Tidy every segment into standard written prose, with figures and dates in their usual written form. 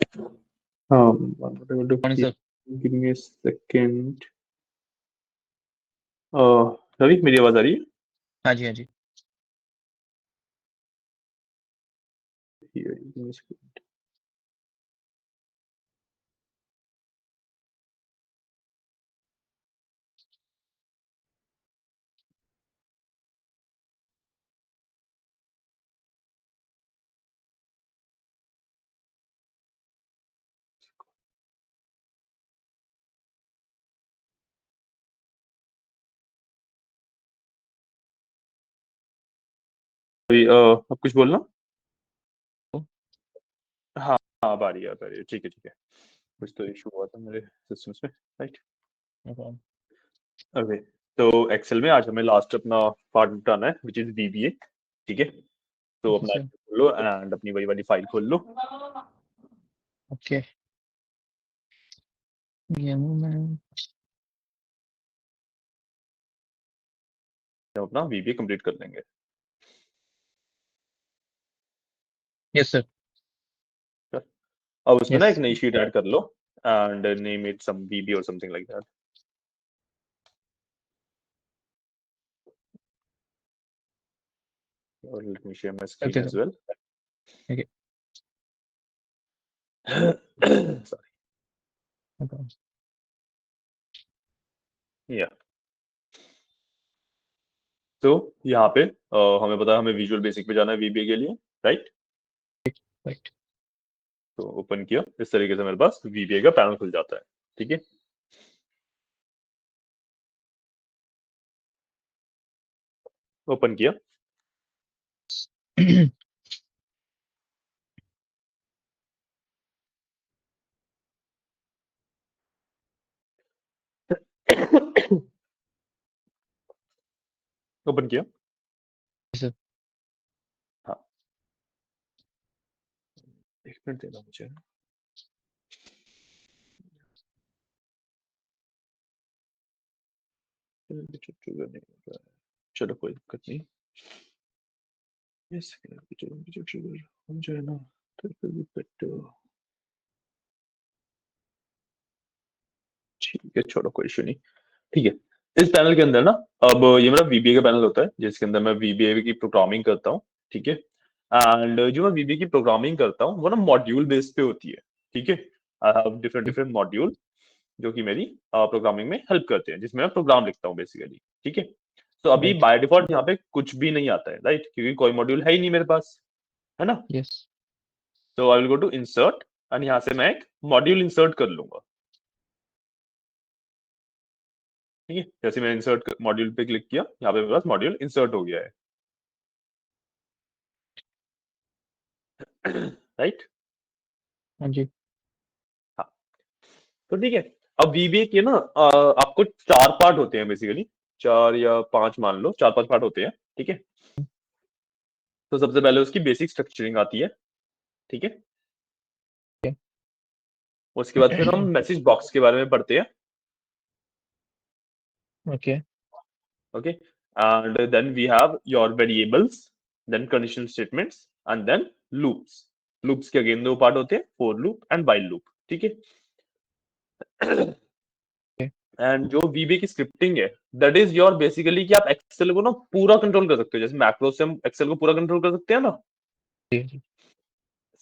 हाँ, what I'm going to morning sir. give me a second. Ravi, मेरी आवाज आ रही है? हाँ जी, हाँ जी। Here, give me a second. Ravi, अब कुछ बोलना। हाँ हाँ, अब आ रही है, अब आ रही है। ठीक है, ठीक है। कुछ तो इशू हुआ था मेरे सिस्टम्स में, राइट? No problem. ओके, तो एक्सेल में आज हमें लास्ट अपना पार्ट निपटाना है, विच इज VBA। ठीक है, तो ओके अपना सर। खोल लो एंड अपनी वही वाली फाइल खोल लो। ओके। ये मैं हम अपना VBA कंप्लीट कर लेंगे। Yes sir. अब उसमें ना एक यस। नई शीट ऐड कर लो and name it some VBA और समथिंग लाइक दैट। और let me share my screen okay as sir. well. Okay. Sorry. No problem. Yeah. तो यहाँ पे हमें पता है हमें विजुअल बेसिक पे जाना है VBA के लिए, राइट? राइट। तो ओपन किया, इस तरीके से मेरे पास VBA का पैनल खुल जाता है। ठीक है, ओपन किया। ओपन किया। सर। हाँ, एक मिनट देना मुझे। चलो, कोई दिक्कत नहीं। Yes, trigger हो जाए ना तो फिर भी better। ठीक है, छोड़ो, कोई इशू नहीं। ठीक है, इस पैनल के अंदर ना, अब ये मेरा VBA का पैनल होता है जिसके अंदर मैं VBA की प्रोग्रामिंग करता हूँ। ठीक है, एंड जो मैं VBA की प्रोग्रामिंग करता हूँ वो ना मॉड्यूल बेस पे होती है। ठीक है, I have different different module जो कि मेरी प्रोग्रामिंग में हेल्प करते हैं, जिसमें मैं प्रोग्राम लिखता हूँ बेसिकली। ठीक है, तो अभी राइट। बाय डिफॉल्ट यहाँ पे कुछ भी नहीं आता है, राइट? क्योंकि कोई मॉड्यूल है ही नहीं मेरे पास, है ना? यस। तो I will go to insert and यहाँ से मैं एक मॉड्यूल इंसर्ट कर लूंगा। ठीक है, जैसे मैंने इंसर्ट मॉड्यूल पे क्लिक किया, यहाँ पे मेरे पास मॉड्यूल इंसर्ट हो गया है, राइट? हाँ जी। हाँ, तो ठीक है। अब VBA के ना आपको 4 पार्ट होते हैं बेसिकली, 4 या 5 मान लो, 4-5 पार्ट होते हैं। ठीक है, तो सबसे पहले उसकी बेसिक स्ट्रक्चरिंग आती है। ठीक है, उसके बाद फिर हम मैसेज बॉक्स के बारे में पढ़ते हैं। Okay. Okay, and then we have your variables, then conditional statements and then loops. Loops के अगेन 2 पार्ट होते हैं, for loop and while loop. ठीक है, एंड जो VBA की स्क्रिप्टिंग है, दैट इज योर बेसिकली कि आप एक्सेल को ना पूरा कंट्रोल कर सकते हो, जैसे मैक्रो से हम एक्सेल को पूरा कंट्रोल कर सकते हैं ना,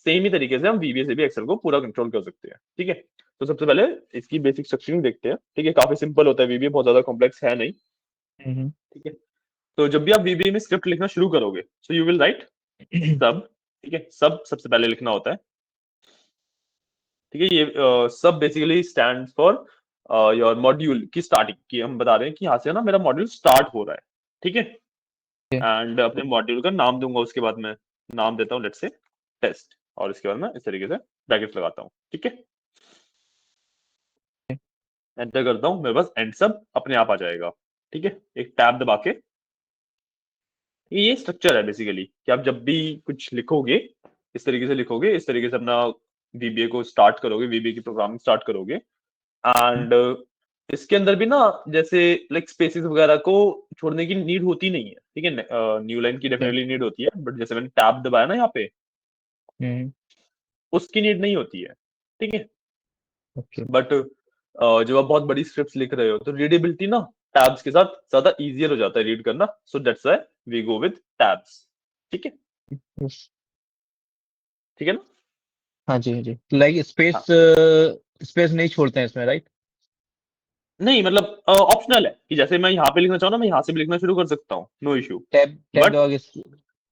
सेम ही तरीके से हम VBA से भी एक्सेल को पूरा कंट्रोल कर सकते हैं। ठीक है, तो सबसे पहले इसकी बेसिक स्ट्रक्चरिंग देखते हैं। ठीक है, काफी सिंपल होता है VBA, बहुत ज्यादा कॉम्प्लेक्स है नहीं। ठीक है, तो जब भी आप VBA में स्क्रिप्ट लिखना शुरू करोगे, सो यू विल राइट सब। ठीक है, सब सबसे पहले लिखना होता है। ठीक है, ये सब basically stand for your module की स्टार्टिंग की हम बता रहे हैं कि यहाँ से ना मेरा मॉड्यूल स्टार्ट हो रहा है। ठीक है, एंड अपने मॉड्यूल का नाम दूंगा, उसके बाद मैं नाम देता हूँ लेट्स से टेस्ट, और इसके बाद मैं इस तरीके से ब्रैकेट्स लगाता हूँ। ठीक है, एंटर करता हूँ, मेरे पास एंड सब अपने आप आ जाएगा। ठीक है, एक टैब दबा के, ये स्ट्रक्चर है बेसिकली कि आप जब भी कुछ लिखोगे, इस तरीके से लिखोगे, इस तरीके से अपना VBA को स्टार्ट करोगे, VBA की प्रोग्रामिंग स्टार्ट करोगे। एंड इसके अंदर भी ना, जैसे लाइक स्पेसेस वगैरह को छोड़ने की नीड होती नहीं है। ठीक है, न्यू लाइन की डेफिनेटली नीड होती है, बट जैसे मैंने टैब दबाया ना यहाँ पे, उसकी नीड नहीं होती है। ठीक है। ओके बट जब आप बहुत बड़ी स्क्रिप्ट्स लिख रहे हो तो रीडेबिलिटी ना टैब्स के साथ ज्यादा इजियर हो जाता है रीड करना, so that's why we go with tabs. ठीक है, यस ठीक है ना। हाँ जी हाँ जी लाइक स्पेस हाँ, स्पेस नहीं छोड़ते हैं इसमें राइट नहीं मतलब ऑप्शनल है कि जैसे मैं यहाँ पे लिखना चाहूँ ना, मैं यहाँ से भी लिखना शुरू कर सकता हूँ, no issue. Tab tab but दबाके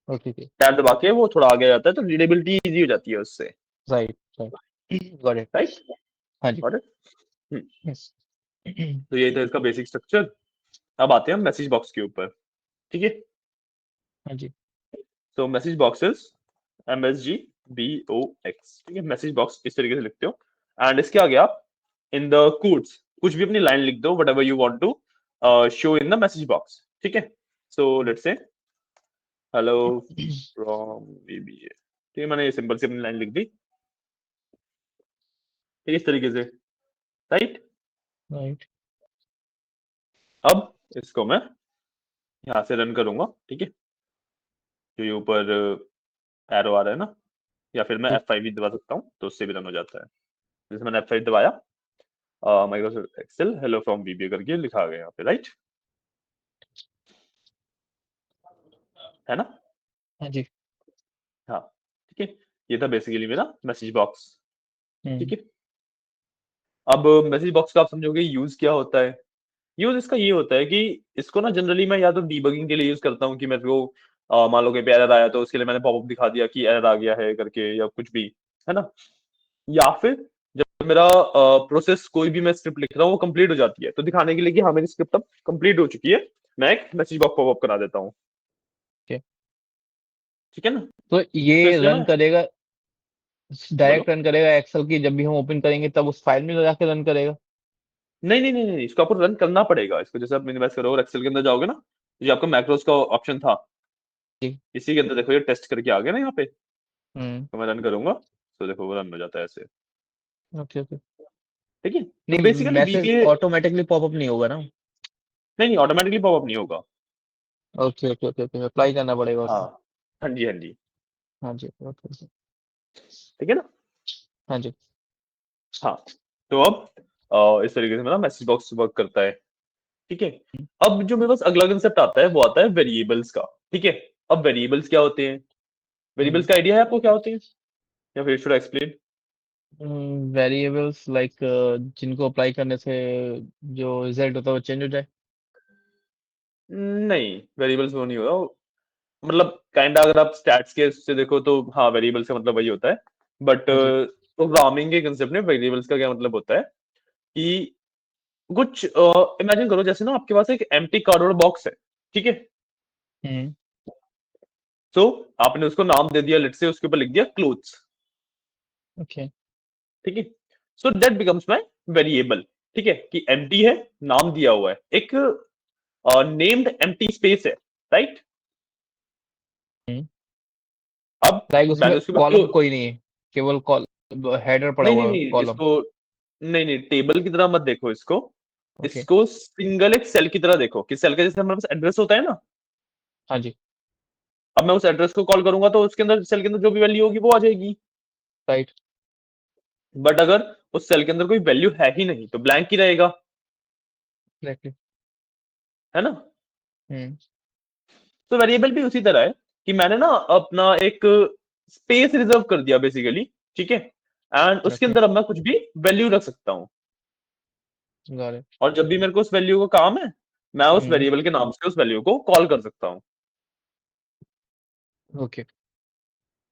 ओके ओके टैब दबा के वो थोड़ा आगे जाता है तो रीडेबिलिटी इजी हो जाती है उससे। Right right got it right, हाँ जी और यस तो ये था इसका बेसिक स्ट्रक्चर। अब आते हैं हम मैसेज बॉक्स के ऊपर। ठीक है, हाँ जी तो मैसेज बॉक्सेस MSG BOX, ठीक है, मैसेज बॉक्स इस तरीके से लिखते हो। एंड इसके आगे आप इन द कोट्स कुछ भी अपनी लाइन लिख दो, whatever you want to show in the message box. ठीक है, so let's say hello from BBA, ठीक है, मैंने ये सिंपल सी अपनी लाइन लिख दी, ठीक है, इस तरीके से। राइट, राइट अब इसको मैं यहाँ से रन करूंगा। ठीक है, जो ये ऊपर एरो आ रहा है ना, या फिर मैं F5 भी दबा सकता हूँ तो उससे भी रन हो जाता है। जैसे मैंने F5 दबाया, Microsoft Excel hello from BBA करके लिखा गया यहाँ पे। राइट, है ना। हाँ जी हाँ, ठीक है, ये था बेसिकली मेरा मैसेज बॉक्स। ठीक है, अब मैसेज बॉक्स का आप समझोगे यूज क्या होता है। यूज इसका ये होता है कि इसको ना जनरली मैं या तो डीबगिंग के लिए यूज करता हूँ कि मेरे को मान लो कहीं पे एरर आया तो उसके लिए मैंने पॉपअप दिखा दिया कि एरर आ गया है करके, या कुछ भी, है ना। या फिर जब मेरा प्रोसेस कोई भी मैं स्क्रिप्ट लिख रहा हूँ वो कंप्लीट हो जाती है तो दिखाने के लिए कि हाँ मेरी स्क्रिप्ट अब कंप्लीट हो चुकी है, मैं एक मैसेज बॉक्स पॉपअप करा देता हूँ। ओके ठीक है ना। तो तो ये इसलिए रन मैं, करेगा बोलो, डायरेक्ट रन करेगा एक्सेल की जब भी हम ओपन करेंगे तब उस फाइल में जाके रन करेगा नहीं नहीं नहीं नहीं, इसको आपको रन करना पड़ेगा। इसको जैसे आप मिनिमाइज करोगे और एक्सेल के अंदर जाओगे ना, तो ये आपका मैक्रोस का ऑप्शन था, जी इसी के अंदर देखो ये टेस्ट करके आ गया ना यहाँ पे, हम्म तो मैं रन करूंगा तो देखो वो रन हो जाता है ऐसे। ओके ओके ठीक है, तो नहीं basically message VBA, automatically popup नहीं होगा ना नहीं नहीं ऑटोमेटिकली पॉपअप नहीं होगा। Okay okay okay okay apply करना पड़ेगा हाँ, उसको हाँ जी, हाँ जी, हाँ जी ओके ओके ठीक है ना। हाँ जी हाँ, तो अब इस तरीके से मेरा मैसेज बॉक्स वर्क करता है। ठीक है, अब जो मेरे पास अगला कंसेप्ट आता है वो आता है वेरिएबल्स का। ठीक है, अब वेरिएबल्स क्या होते हैं, वेरिएबल्स का आइडिया है आपको क्या होते हैं, या फिर शुड एक्सप्लेन। वेरिएबल्स लाइक जिनको अप्लाई करने से जो रिजल्ट होता है वो चेंज हो जाए नहीं, वेरिएबल्स वो नहीं होगा, मतलब काइंड अगर आप स्टैट्स के से देखो तो हाँ वेरिएबल्स का मतलब वही होता है। बट हाँ जी प्रोग्रामिंग के कंसेप्ट में वेरिएबल्स का क्या मतलब होता है कि कुछ इमेजिन करो जैसे ना आपके पास एक एम्प्टी कार्डबोर्ड बॉक्स है। ठीक है, हम्म सो आपने उसको नाम दे दिया, लेट्स से उसके ऊपर लिख दिया क्लोथ्स। ओके ठीक है, so that becomes my variable. ठीक है, कि एम्प्टी है, नाम दिया हुआ है, एक नेम्ड एम्प्टी स्पेस है। राइट, अब लाइक उसमें मैंने उसके बाद कॉलम कोई नहीं है केवल कॉल हेडर पड़ा नहीं नहीं हुआ नहीं कॉलम इसको, नहीं नहीं टेबल की तरह मत देखो इसको, ओके इसको सिंगल एक सेल की तरह देखो कि सेल का जैसे हमारे पास एड्रेस होता है ना, हाँ जी अब मैं उस एड्रेस को कॉल करूंगा तो उसके अंदर सेल के अंदर जो भी वैल्यू होगी वो आ जाएगी। राइट बट अगर उस सेल के अंदर कोई वैल्यू है ही नहीं तो ब्लैंक ही रहेगा, एग्जैक्टली है ना। हम्म तो वेरिएबल भी उसी तरह है कि मैंने ना अपना एक स्पेस रिजर्व कर दिया बेसिकली। ठीक है, एंड उसके ओके अंदर अब मैं कुछ भी वैल्यू रख सकता हूँ, गॉट इट और जब भी मेरे को उस वैल्यू का काम है मैं उस हम्म वेरिएबल के नाम से उस वैल्यू को कॉल कर सकता हूँ। ओके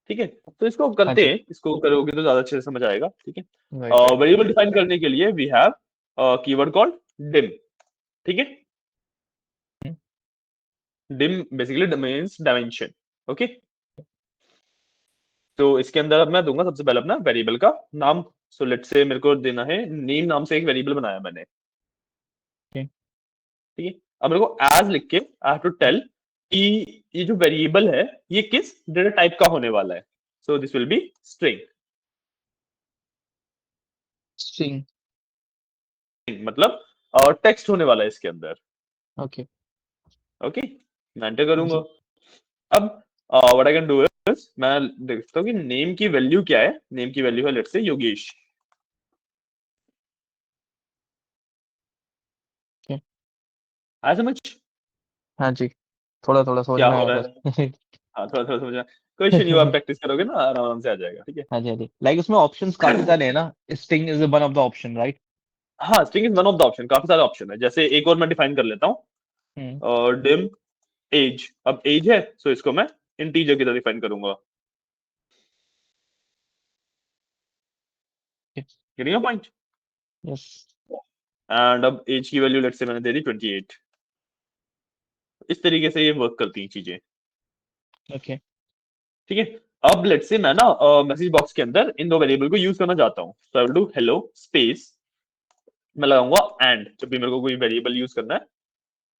ठीक है, तो इसको हाँ करते जी हैं, इसको करोगे तो ज्यादा अच्छे से समझ आएगा। ठीक है, राइट राइट वेरिएबल डिफाइन करने के लिए we have keyword called dim. ठीक है, dim basically means dimension. Okay, तो इसके अंदर अब मैं दूंगा सबसे पहले अपना वेरिएबल का नाम। सो लेट्स से मेरे को देना है नेम नाम से एक वेरिएबल बनाया मैंने। ठीक है, अब मेरे को एज लिख के आई हैव टू टेल कि ये जो वेरिएबल है ये किस डेटा टाइप का होने वाला है। So this will be string, string मतलब टेक्स्ट होने वाला है इसके अंदर। ओके ओके, मैं एंटर करूंगा। जी अब what I can do is मैं देखता हूँ कि नेम की वैल्यू क्या है। नेम की वैल्यू है लेट्स से योगेश। आया समझ? हाँ जी, थोड़ा-थोड़ा समझ क्या में हो आया रहा बस। है? हाँ, थोड़ा-थोड़ा समझ आया। कोई इश्यू नहीं हुआ, आप प्रैक्टिस करोगे ना आराम से आ जाएगा, ठीक है? हाँ जी, हाँ जी। लाइक उसमें ऑप्शंस काफ़ी सारे हैं ना? String is one of the option right? हाँ, string is one of the option, काफ़ी सारे ऑप्शन है। जैसे एक और मैं डिफाइन कर लेता हूँ, हुँ, डिम एज। अब एज है, सो इसको मैं इंटीजर की तरह डिफाइन करूँगा। Yes, getting your point? Yes, and अब एज की वैल्यू लेट्स से मैंने दे दी 28। इस तरीके से ये वर्क करती हैं चीज़ें, ओके, ठीक है? अब लेट्स से मैं ना मैसेज बॉक्स के अंदर इन 2 वेरिएबल को यूज़ करना चाहता हूँ। So I will do hello space, मैं लगाऊँगा एंड। जब भी मेरे को कोई वेरिएबल यूज़ करना है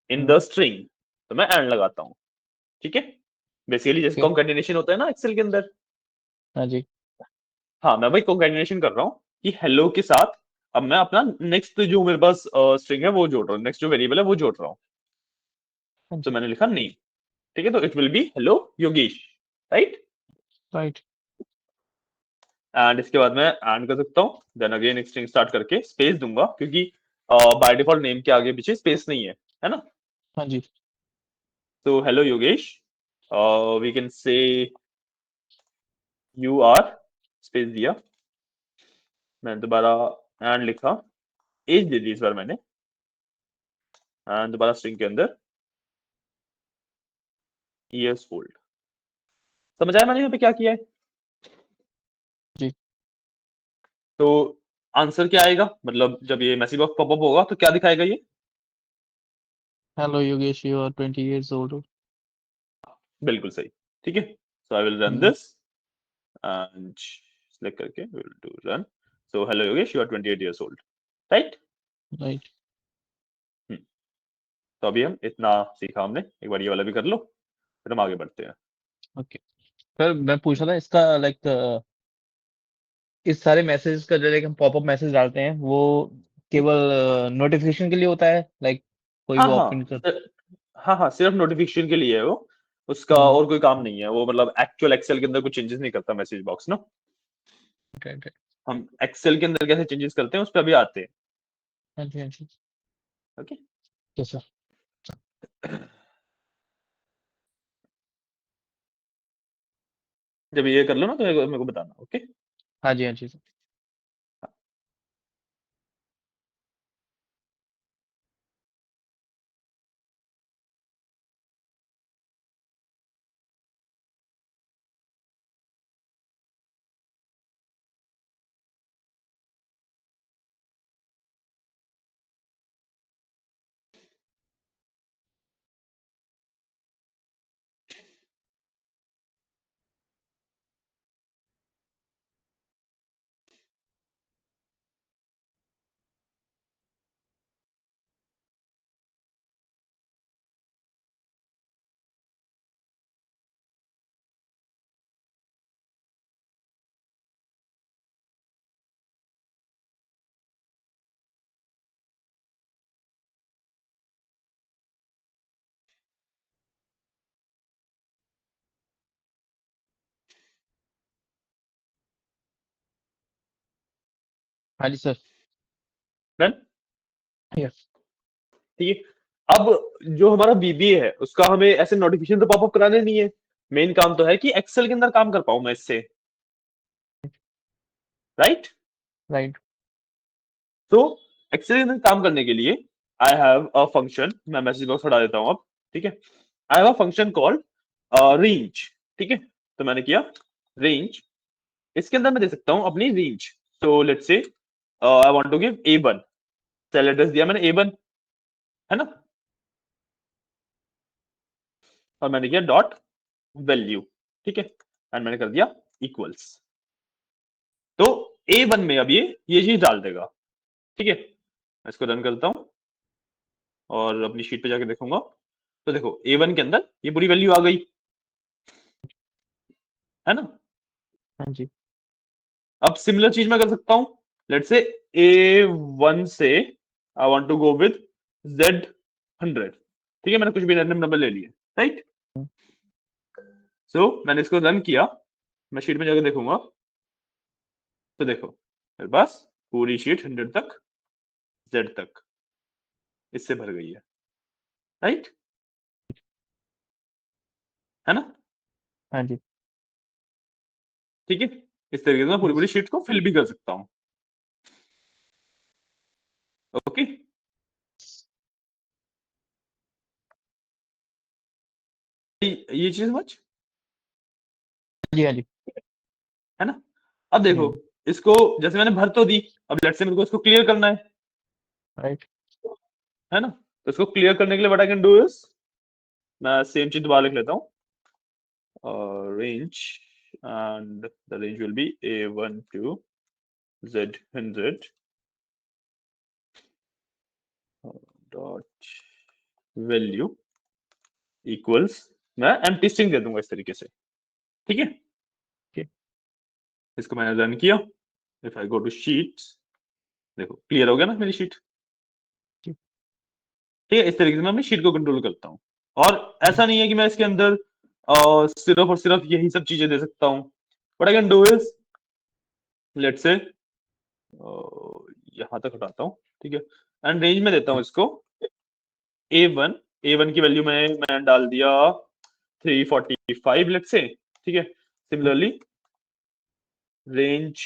इन हुँ, द स्ट्रिंग, तो मैं एंड लगाता हूँ, ठीक है? बेसिकली जैसे ओके, कॉन्कैटिनेशन होता है ना एक्सेल के अंदर, हाँ जी, हाँ, मैं वही कॉन्कैटिनेशन कर रहा हूँ कि हेलो के साथ अब मैं अपना नेक्स्ट जो मेरे पास स्ट्रिंग है वो जोड़ रहा हूँ, नेक्स्ट जो वेरिएबल है वो जोड़ रहा हूँ। हाँ तो जी, मैंने लिखा नेम, ठीक है? तो it will be hello Yogesh, right? Right, and इसके बाद मैं एंड कर सकता हूँ, देन अगेन एक स्ट्रिंग स्टार्ट करके स्पेस दूंगा, क्योंकि बाय डिफॉल्ट नेम के आगे पीछे स्पेस नहीं है ना? हाँ जी, तो hello Yogesh, we can say you are, space दिया, मैंने दोबारा एंड लिखा, एज दे दी इस बार मैंने, एंड दोबारा स्ट्रिंग के अंदर ईयर्स ओल्ड। समझ आया मैंने यहाँ पे क्या किया है? जी। तो आंसर क्या आएगा, मतलब जब ये मैसेज बॉक्स पॉपअप होगा तो क्या दिखाएगा ये? Hello Yogesh, you are 20 years old. बिल्कुल सही, ठीक है? सो आई विल रन हुँ, दिस एंड सिलेक्ट करके will do run. So hello Yogesh, you are 28 years old, right? Right, तो अभी हम इतना सीखा हमने, एक बार ये वाला भी कर लो, फिर हम आगे बढ़ते हैं। ओके। सर मैं पूछ रहा था इसका लाइक इस सारे मैसेज का जो लाइक हम पॉपअप मैसेज डालते हैं वो केवल नोटिफिकेशन के लिए होता है लाइक कोई भी हाँ ओपन हाँ कर। हाँ हाँ, सिर्फ नोटिफिकेशन के लिए है वो, उसका हुँ, और कोई काम नहीं है वो, मतलब एक्चुअल एक्सेल के अंदर कुछ चेंजेस नहीं करता मैसेज बॉक्स ना। Right, right. हम एक्सेल के अंदर कैसे चेंजेस करते हैं उस पर अभी आते हैं, हाँ जी, हाँ जी। ओके? Yes sir. जब ये कर लो ना तो मेरे को बताना, ओके? हाँ जी, हाँ जी सर। हाँ जी सर। Done, yes. ठीक है? अब जो हमारा बीबीए है उसका हमें ऐसे नोटिफिकेशन तो पॉपअप कराने नहीं है, मेन काम तो है कि एक्सेल के अंदर काम कर पाऊं मैं इससे, राइट? राइट। तो एक्सेल के अंदर काम करने के लिए आई हैव अ फंक्शन, मैं मैसेज बॉक्स हटा देता हूं अब, ठीक है? I have a function called range, ठीक है? तो मैंने किया रेंज, इसके अंदर मैं दे सकता हूं अपनी रेंज। तो let's say I want to give A1, cell address दिया मैंने A1, है ना? और मैंने किया डॉट वैल्यू, ठीक है? एंड मैंने कर दिया इक्वल्स। तो A1 में अब ये चीज डाल देगा, ठीक है? मैं इसको रन करता हूं और अपनी शीट पे जाके देखूंगा, तो देखो A1 के अंदर ये पूरी वैल्यू आ गई, है ना? हाँ जी। अब सिमिलर चीज मैं कर सकता हूं, लेट्स से A1 से I want to go with Z100, ठीक है? मैंने कुछ भी रैंडम नंबर ले लिए, राइट? हुँ, सो मैंने इसको रन किया, मैं शीट में जाकर देखूंगा, तो देखो मेरे पास पूरी शीट 100 तक, Z तक इससे भर गई है, राइट, है ना? हाँ जी। ठीक है, इस तरीके से मैं पूरी पूरी शीट को फिल भी कर सकता हूँ। ओके, ये चीज समझ, जी, हाँ जी। है ना? अब देखो, इसको जैसे मैंने भर तो दी, अब लेट्स से मेरे को इसको क्लियर करना राइट। है ना? तो इसको क्लियर करने के लिए what I can do is, मैं सेम चीज दोबारा लिख लेता हूँ, range, and the range will be A1 to Z and Z dot value equals, मैं एम्प्टी स्ट्रिंग दे दूंगा इस तरीके से। ठीक है, Okay. इसको मैंने रन किया, if I go to sheets, देखो क्लियर हो गया ना मेरी शीट। ठीक। ठीक है, इस तरीके से मैं अपनी शीट को कंट्रोल करता हूँ। और ऐसा नहीं है कि मैं इसके अंदर सिर्फ और सिर्फ यही सब चीजें दे सकता हूँ। What I can do is, let's say यहां तक हटाता हूँ, ठीक है, एंड रेंज में देता हूँ इसको A1, A1 की वैल्यू मैं डाल दिया 345 लेट्स से। ठीक है, सिमिलरली रेंज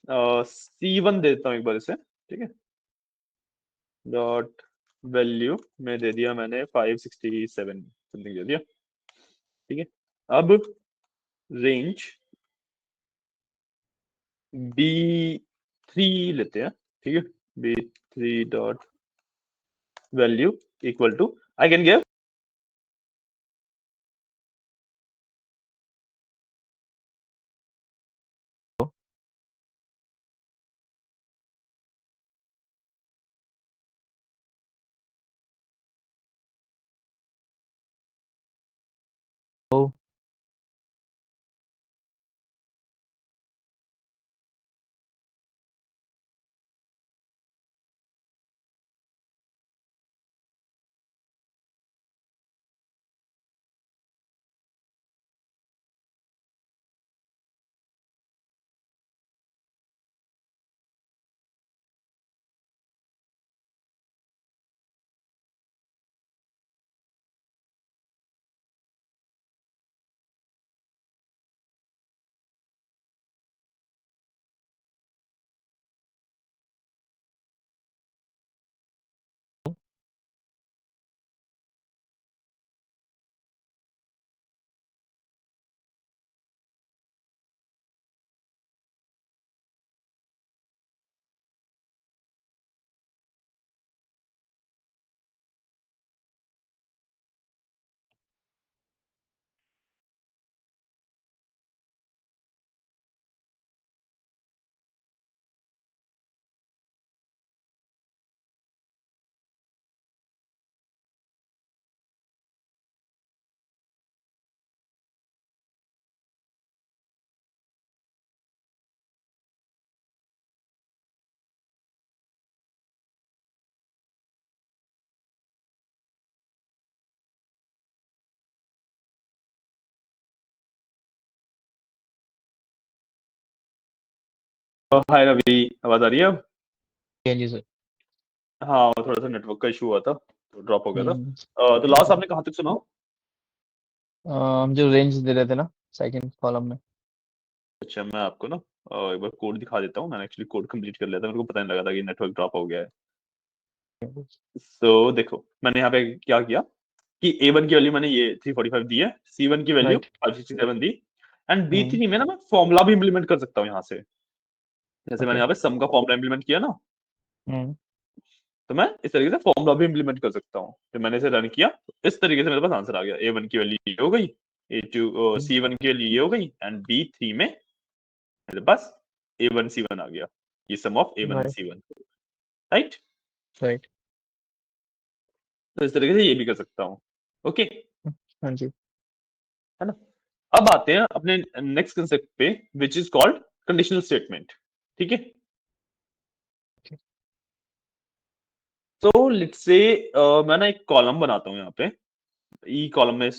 C1 देता हूँ एक बार इसे। ठीक है, डॉट वैल्यू में दे दिया मैंने 567 समथिंग दे दिया। ठीक है, अब रेंज B3 लेते हैं। ठीक है, B3 dot value equal to, I can give Oh. Hi Ravi, आवाज आ रही है अब? हाँ जी सर। हाँ, थोड़ा सा नेटवर्क का इशू हुआ था तो ड्रॉप हो गया था। हम्म, तो लास्ट आपने कहाँ तक सुना? हम जो रेंज दे रहे थे ना सेकंड कॉलम में। अच्छा, मैं आपको ना एक बार कोड दिखा देता हूँ। मैंने एक्चुअली कोड कंप्लीट कर लिया था, मेरे को पता नहीं लगा था कि नेटवर्क ड्रॉप हो गया है। तो देखो मैंने यहाँ पे क्या किया कि A1 की वैल्यू मैंने ये 345 दी है, C1 की value right. 567 the, and B3 में ना मैं फॉर्मूला भी इंप्लीमेंट कर सकता हूँ यहाँ से। जैसे मैंने ओके। यहाँ पे सम का फॉर्मूला इंप्लीमेंट किया ना, हम्म। तो मैं इस तरीके से फॉर्मूला भी इंप्लीमेंट कर सकता हूँ। फिर मैंने इसे रन किया, तो इस तरीके से मेरे पास आंसर आ गया। A1 की वैल्यू ये हो गई, A2 C1 की वैल्यू ये हो गई, एंड B3 में मेरे पास A1 C1 आ गया। ये sum of A1 and right. C1, right? Right. तो इस तरीके से ये भी कर सकता हूँ। ओके, हाँ जी। है ना? अब आते हैं अपने नेक्स्ट कंसेप्ट पे, which is called conditional statement. ठीक है, तो लेट्स से मैं ना एक कॉलम बनाता हूँ यहाँ पे। ई कॉलम में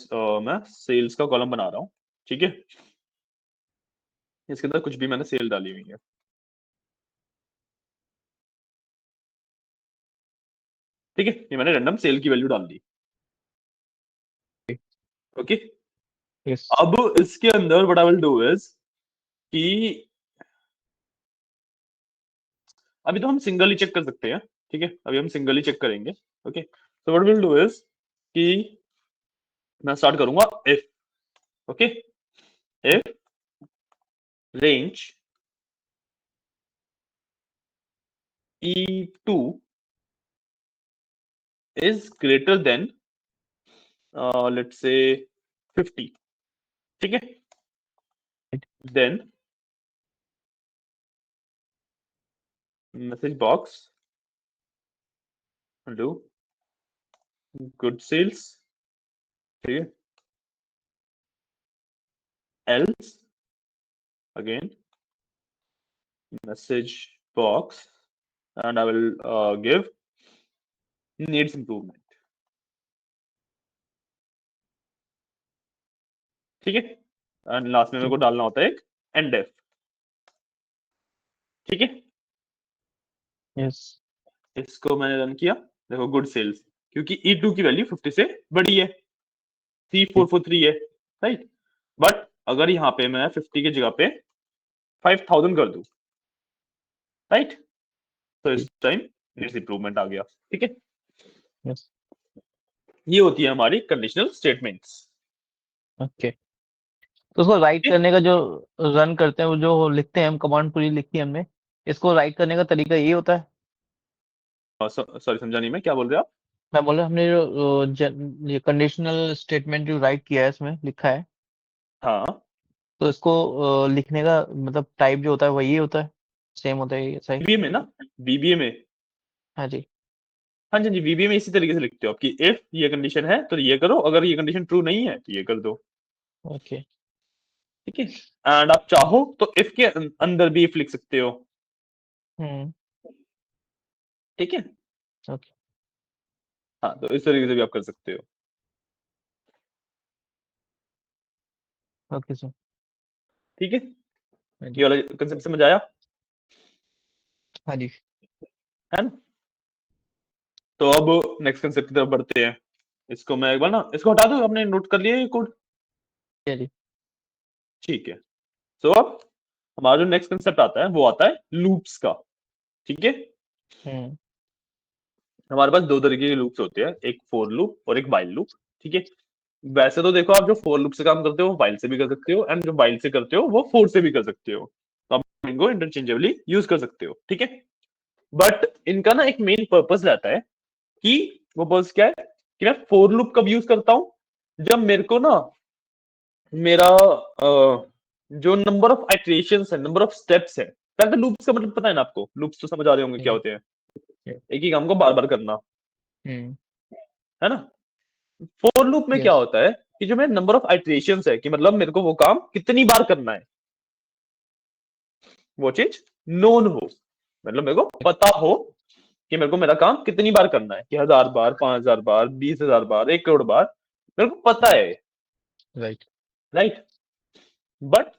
मैं सेल्स का कॉलम बना रहा हूँ। ठीक है, इसके अंदर कुछ भी मैंने सेल डाली हुई है। ठीक है, ये मैंने रैंडम सेल की वैल्यू डाल दी। ओके, यस अब इसके अंदर what I will do is कि अभी तो हम सिंगल ही चेक कर सकते हैं, ठीक है, अभी हम सिंगल ही चेक करेंगे। ओके, तो व्हाट विल डू इज कि मैं स्टार्ट करूंगा if, okay, if range E2 is greater than let's say 50, ठीक है, then message box do good sales, ठीक है, else again message box and I will give needs improvement, ठीक है, and last में मेरे को डालना होता है एक एंड एफ, ठीक है, यस इसको मैंने रन किया, देखो गुड सेल्स, क्योंकि E2 की वैल्यू 50 से बड़ी है, 3443 है, राइट, बट अगर यहाँ पे मैं 50 की जगह पे 5000 कर दूं, राइट, तो इस टाइम नीड्स इंप्रूवमेंट आ गया, ठीक है, यस ये होती है हमारी कंडीशनल स्टेटमेंट्स। ओके। तो उसको राइट करने का जो रन करते हैं, वो जो लिखते हैं हम, कमांड पूरी लिखी है हमने, इसको राइट करने का तरीका ये होता है। सॉरी समझा नहीं मैं, क्या बोल रहे हो आप? मैं बोल रहा हमने ये कंडीशनल स्टेटमेंट जो राइट किया है इसमें लिखा है, हाँ, तो इसको लिखने का मतलब टाइप जो होता है वही होता है, सेम होता है सही। बीबीए में ना, बीबीए में, हाँ जी हाँ जी, बीबीए में इसी तरीके से लिखते हो आप कि इफ ये कंडीशन है तो ये करो, अगर ये कंडीशन ट्रू नहीं है तो ये कर दो, ओके ठीक है, एंड आप चाहो तो इफ के अंदर भी इफ लिख सकते हो, हम्म ठीक है, ओके हाँ, तो इस तरीके से भी आप कर सकते हो, ओके सर ठीक है, हाँ ये जी वाला कंसेप्ट समझ आया, हाँ जी है ना? तो अब नेक्स्ट कंसेप्ट की तरफ बढ़ते हैं, इसको मैं एक बार ना, इसको हटा दो, आपने नोट कर लिया ये कोड, हाँ जी ठीक है, तो अब हमारा जो नेक्स्ट कंसेप्ट आता है वो आता है लूप्स का, ठीक है, हम्म हमारे पास दो तरीके के लूप्स होते हैं, एक फॉर लूप और एक व्हाइल लूप, ठीक है, वैसे तो देखो आप जो फॉर लूप से काम करते हो व्हाइल से भी कर सकते हो, एंड जो व्हाइल से करते हो वो फॉर से भी कर सकते हो, तो आप इनको इंटरचेंजेबली यूज कर सकते हो, ठीक है, बट इनका ना एक मेन पर्पस रहता है कि वो पर्पस क्या है कि मैं फॉर लूप कब यूज करता हूं, जब मेरे को ना मेरा जो नंबर ऑफ आइटरेशंस है, नंबर ऑफ स्टेप्स है, पहले लूप्स का मतलब पता है ना आपको, लूप्स तो समझ आ रहे होंगे क्या होते हैं, एक ही काम को बार बार करना, हम्म है ना, फॉर लूप में क्या यस होता है कि जो मेरे नंबर ऑफ आइटरेशंस है, कि मतलब मेरे को वो काम कितनी बार करना है, वो चीज नोन हो, मतलब मेरे को पता हो कि मेरे को मेरा काम कितनी बार करना है, कि 1000 बार, 5000 बार, 20,000 बार, 1 करोड़ बार, मेरे को पता है, राइट राइट, बट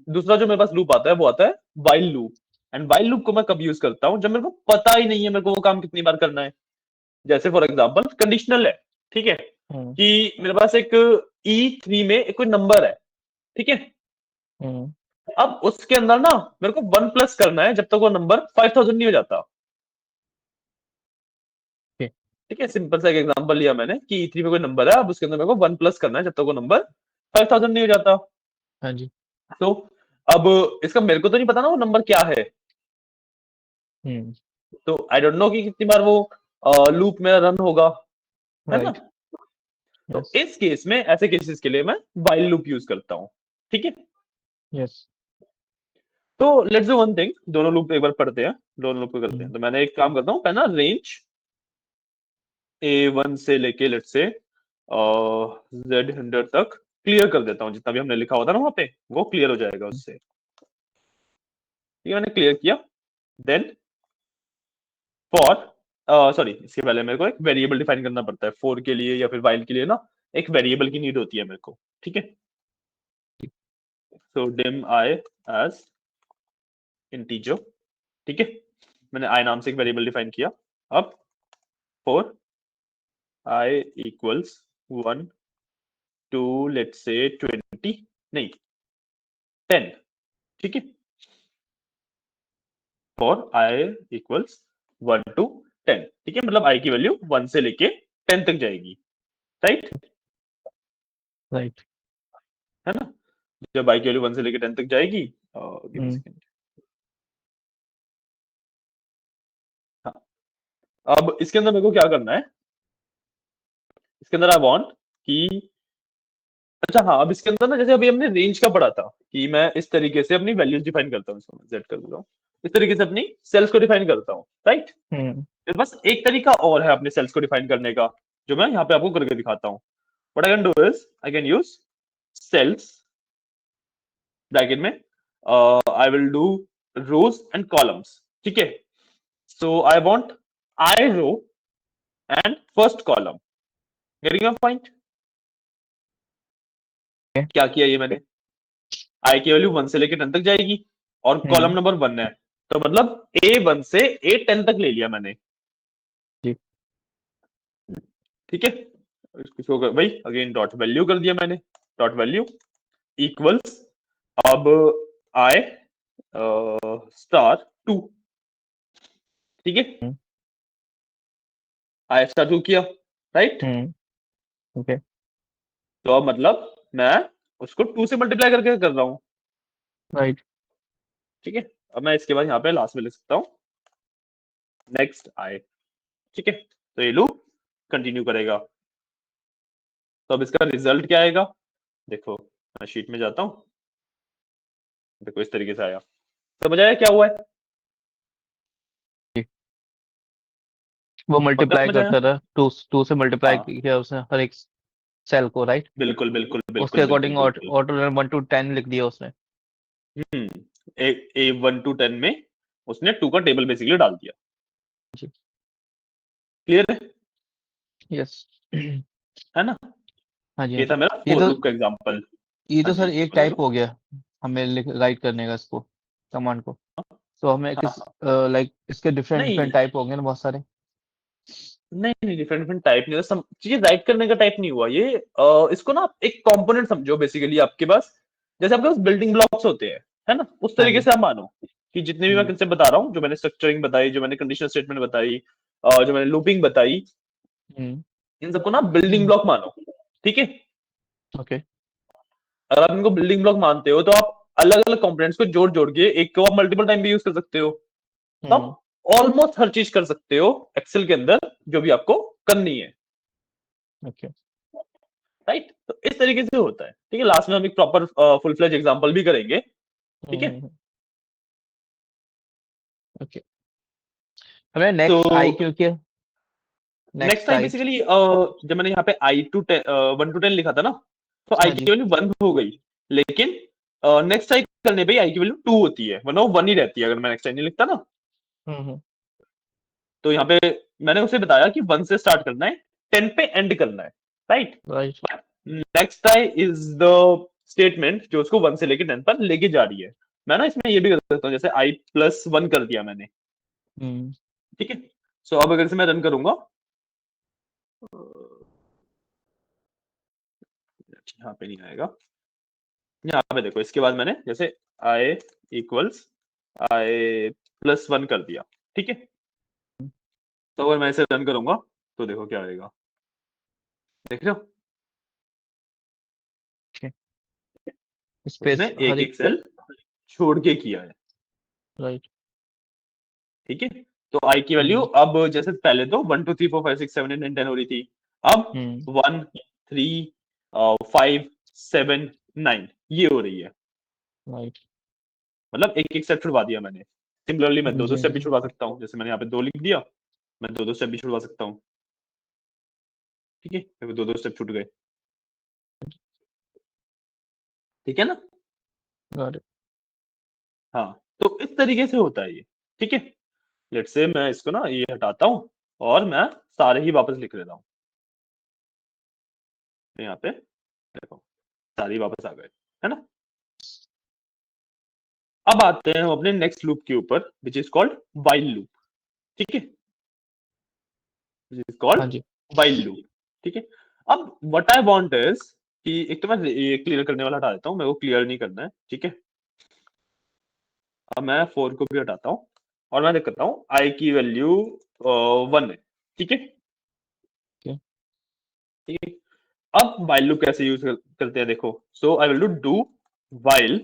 दूसरा जो मेरे पास लूप आता है वो आता है while loop, and while loop को मैं कब यूज करता हूं, जब मेरे को पता ही नहीं है मेरे को वो काम कितनी बार करना है, जैसे फॉर एग्जांपल कंडीशनल है, ठीक है, हम्म कि मेरे पास एक E3 में एक कोई नंबर है, ठीक है, हम्म अब उसके अंदर ना मेरे को 1 प्लस करना है जब तक वो नंबर 5000 नहीं हो जाता, ओके ठीक है, सिंपल सा एक एग्जांपल लिया मैंने कि E3 में कोई नंबर है, अब उसके अंदर मेरे को 1 प्लस करना है जब तक वो नंबर 5000 नहीं हो जाता, हाँ जी तो अब इसका मेरे को तो नहीं पता ना वो नंबर क्या है, हम्म तो आई डोंट नो कि कितनी बार वो लूप मेरा रन होगा, है ना, राइट तो यस इस केस में, ऐसे केसेस के लिए मैं व्हाइल लूप यूज करता हूं, ठीक है, यस तो लेट्स डू वन थिंग, दोनों लूप एक बार पढ़ते हैं, दोनों लूप को करते हैं, हम्म तो मैंने एक काम करता हूं, पहला रेंज A1 से लेके लेट्स से Z100 तक क्लियर कर देता हूं, जितना भी हमने लिखा होता ना वहां पे वो क्लियर हो जाएगा उससे, ठीक है, मैंने क्लियर किया, देन फॉर सॉरी, इसके पहले मेरे को एक वेरिएबल डिफाइन करना पड़ता है फॉर के लिए या फिर व्हाइल के लिए ना, एक वेरिएबल की नीड होती है मेरे को, ठीक है, सो डिम आई एज इंटीजर, ठीक है, मैंने आई नाम से एक वेरिएबल डिफाइन किया, अब for I equals 1 to let's say 20 नहीं 10, ठीक है, फॉर I equals 1 to 10, ठीक है, मतलब I की वैल्यू 1 से लेके 10 तक जाएगी, राइट, राइट। है ना, जब I की वैल्यू 1 से लेके 10 तक जाएगी, give me a second. हाँ, अब इसके अंदर मेरे को क्या करना है, इसके अंदर आई वांट कि अच्छा हाँ, अब इसके अंदर ना जैसे अभी हमने रेंज का पढ़ा था कि मैं इस तरीके से अपनी वैल्यूज डिफाइन करता हूँ, इसको मैं जेड कर देता हूँ, इस तरीके से अपनी सेल्स को डिफाइन करता हूँ, राइट। फिर बस एक तरीका और है अपने सेल्स को डिफाइन करने का, जो मैं यहाँ पे आपको करके दिखाता हूँ। What I can do is I can use cells bracket में I will do rows and columns, ठीक है। So I want I row and first column, getting your point. क्या किया ये मैंने, आई की वैल्यू 1 से लेकर 10 तक जाएगी और कॉलम नंबर 1 है, तो मतलब A1 से A10 तक ले लिया मैंने, ठीक है। इसको भाई अगेन डॉट वैल्यू कर दिया मैंने, डॉट वैल्यू इक्वल्स अब आई स्टार 2, ठीक है, आई स्टार 2 किया, राइट। ओके, तो अब मतलब मैं उसको 2 से मल्टीप्लाई करके कर रहा हूँ, राइट। ठीक है। अब मैं इसके बाद यहाँ पे लास्ट में लिख सकता हूँ नेक्स्ट आई, ठीक है, तो ये लूप कंटिन्यू करेगा। तो अब इसका रिजल्ट क्या आएगा, देखो मैं शीट में जाता हूँ, देखो इस तरीके से आया, समझ आया क्या हुआ है, वो मल्टीप्लाई समझ आया? करता था, टू से मल्टीप्लाई हाँ किया उसने हर एक सेल को, राइट। बिल्कुल बिल्कुल उसके बिल्कुल बिल्कुल अकॉर्डिंग बिल्कुल। ऑर्डर 1 to 10 लिख दिया उसने। ए 1 to 10 में उसने 2 का टेबल बेसिकली डाल दिया, जी, क्लियर है, यस। है ना। हाँ जी, हाँ ये था जी। मेरा ये फोर तो लूप का एग्जांपल। ये हाँ तो जी सर एक बोलो टाइप बोलो। हो गया हमें राइट करने का इसको, कमांड को। तो हमें हाँ किस लाइक इसके डिफरेंट नहीं डिफरेंट टाइप होंगे ना बहुत सारे। नहीं नहीं डिफरेंट डिफरेंट टाइप नहीं, चीजें राइट करने का टाइप नहीं हुआ ये, इसको ना आप एक कंपोनेंट समझो बेसिकली आपके पास, जैसे आपके पास बिल्डिंग ब्लॉक्स होते हैं, है ना, उस हाँ तरीके जी। से आप मानो कि जितने भी मैं हम्म, किससे बता रहा हूँ, जो मैंने स्ट्रक्चरिंग बताई, जो मैंने कंडीशनल स्टेटमेंट बताई, जो मैंने लूपिंग बताई, हम्म, इन सबको ना बिल्डिंग ब्लॉक मानो, ठीक है। ओके। अगर आप इनको बिल्डिंग ब्लॉक मानते हो तो आप अलग अलग कंपोनेंट्स को जोड़ जोड़ के एक को आप मल्टीपल टाइम भी यूज कर सकते हो, तो हम्म, आप ऑलमोस्ट हर चीज कर सकते हो एक्सेल के अंदर जो भी आपको करनी है, ओके। राइट। तो इस तरीके से होता है, ठीक है। लास्ट में हम एक प्रॉपर फुल फ्लेज एग्जांपल भी करेंगे, ठीक है। ओके, हमें तो नेक्स्ट आई क्यों किया? Next next I I. Basically जब मैंने यहाँ पे आई टू 1 to 10 लिखा था ना, तो आई हाँ की जी। वैल्यू 1 हो गई, लेकिन नेक्स्ट आई करने पे आई की वैल्यू 2 होती है, वरना वो 1 ही रहती है अगर मैं नेक्स्ट आई नहीं लिखता ना। हम्म, तो यहाँ पे मैंने उसे बताया कि 1 से स्टार्ट करना है, 10 पे एंड करना है, right. Right. Next I is the statement जो उसको 1 से लेके 10 पर लेके जा रही है। मैं ना इसमें ये भी कर सकता हूँ, जैसे i+1 कर दिया मैंने, हम्म, ठीक है। सो अब अगर से मैं रन करूंगा, यहाँ पे नहीं आएगा, यहाँ पे देखो इसके बाद मैंने जैसे i इक्वल्स i+1 कर दिया, ठीक है। तो अगर मैं इसे रन करूंगा तो देखो क्या आएगा, देख रहे हो, उसने स्पेस हर एक एक। एक सेल छोड़ के किया है, राइट। ठीक है। तो आई की वैल्यू हम्म, अब जैसे पहले तो 1 2 3 4 5 6 7 8 9 10 हो रही थी, अब हम्म, 1 3 5 7 9 ये हो रही है, राइट। मतलब एक एक स्टेप छुड़वा दिया मैंने। सिमिलरली मैं दो जी, दो स्टेप भी जी। छुड़वा सकता हूँ, जैसे मैंने यहाँ पे 2 लिख दिया, मैं दो दो स्टेप भी छुड़वा सकता हूँ, ठीक है, दो दो स्टेप छूट गए, ठीक है ना। Got it. हाँ, तो इस तरीके से होता है ये, ठीक है। लेट्स से मैं इसको ना ये हटाता हूँ और मैं सारे ही वापस लिख लेता हूँ, यहाँ पे देखो सारे ही वापस आ गए, है ना। अब आते हैं हम अपने नेक्स्ट लूप के ऊपर which is called while loop, ठीक है, विच इज हाँ कॉल्ड जी। While loop. ठीक है। अब व्हाट आई वांट इज कि एक तो मैं ये क्लियर करने वाला हटा देता हूँ, मेरे को क्लियर नहीं करना है, ठीक है। अब मैं 4 को भी हटाता हूँ और मैं देखता हूँ आई की वैल्यू 1 है, ठीक है। Okay. ठीक है। अब while लूप कैसे यूज करते हैं देखो, so I will do while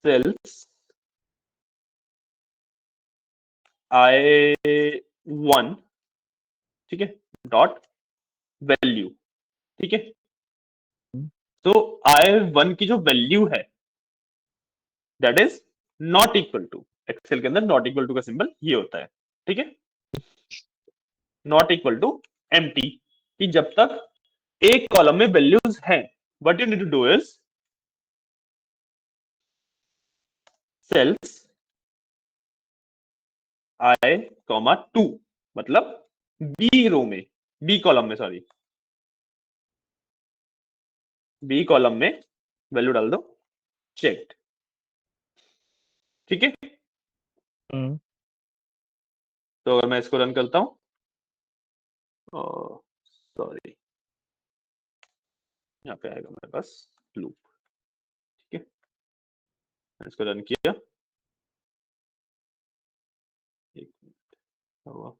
cells i1, ठीक है, डॉट वैल्यू, ठीक है। Hmm. तो i1 की जो वैल्यू है that is not equal to, Excel के अंदर नॉट इक्वल टू का सिंबल ये होता है, ठीक है। नॉट इक्वल टू एम्प्टी, कि जब तक एक कॉलम में वैल्यूज हैं, what you need to do is cells i, 2, मतलब बी रो में, बी कॉलम में, सॉरी, बी कॉलम में वैल्यू डाल दो चेक्ड, ठीक है। Hmm. तो अगर मैं इसको रन करता हूं, सॉरी, यहाँ पे आएगा मेरे पास लूप, ठीक है। मैंने इसको रन किया, एक मिनट हुआ।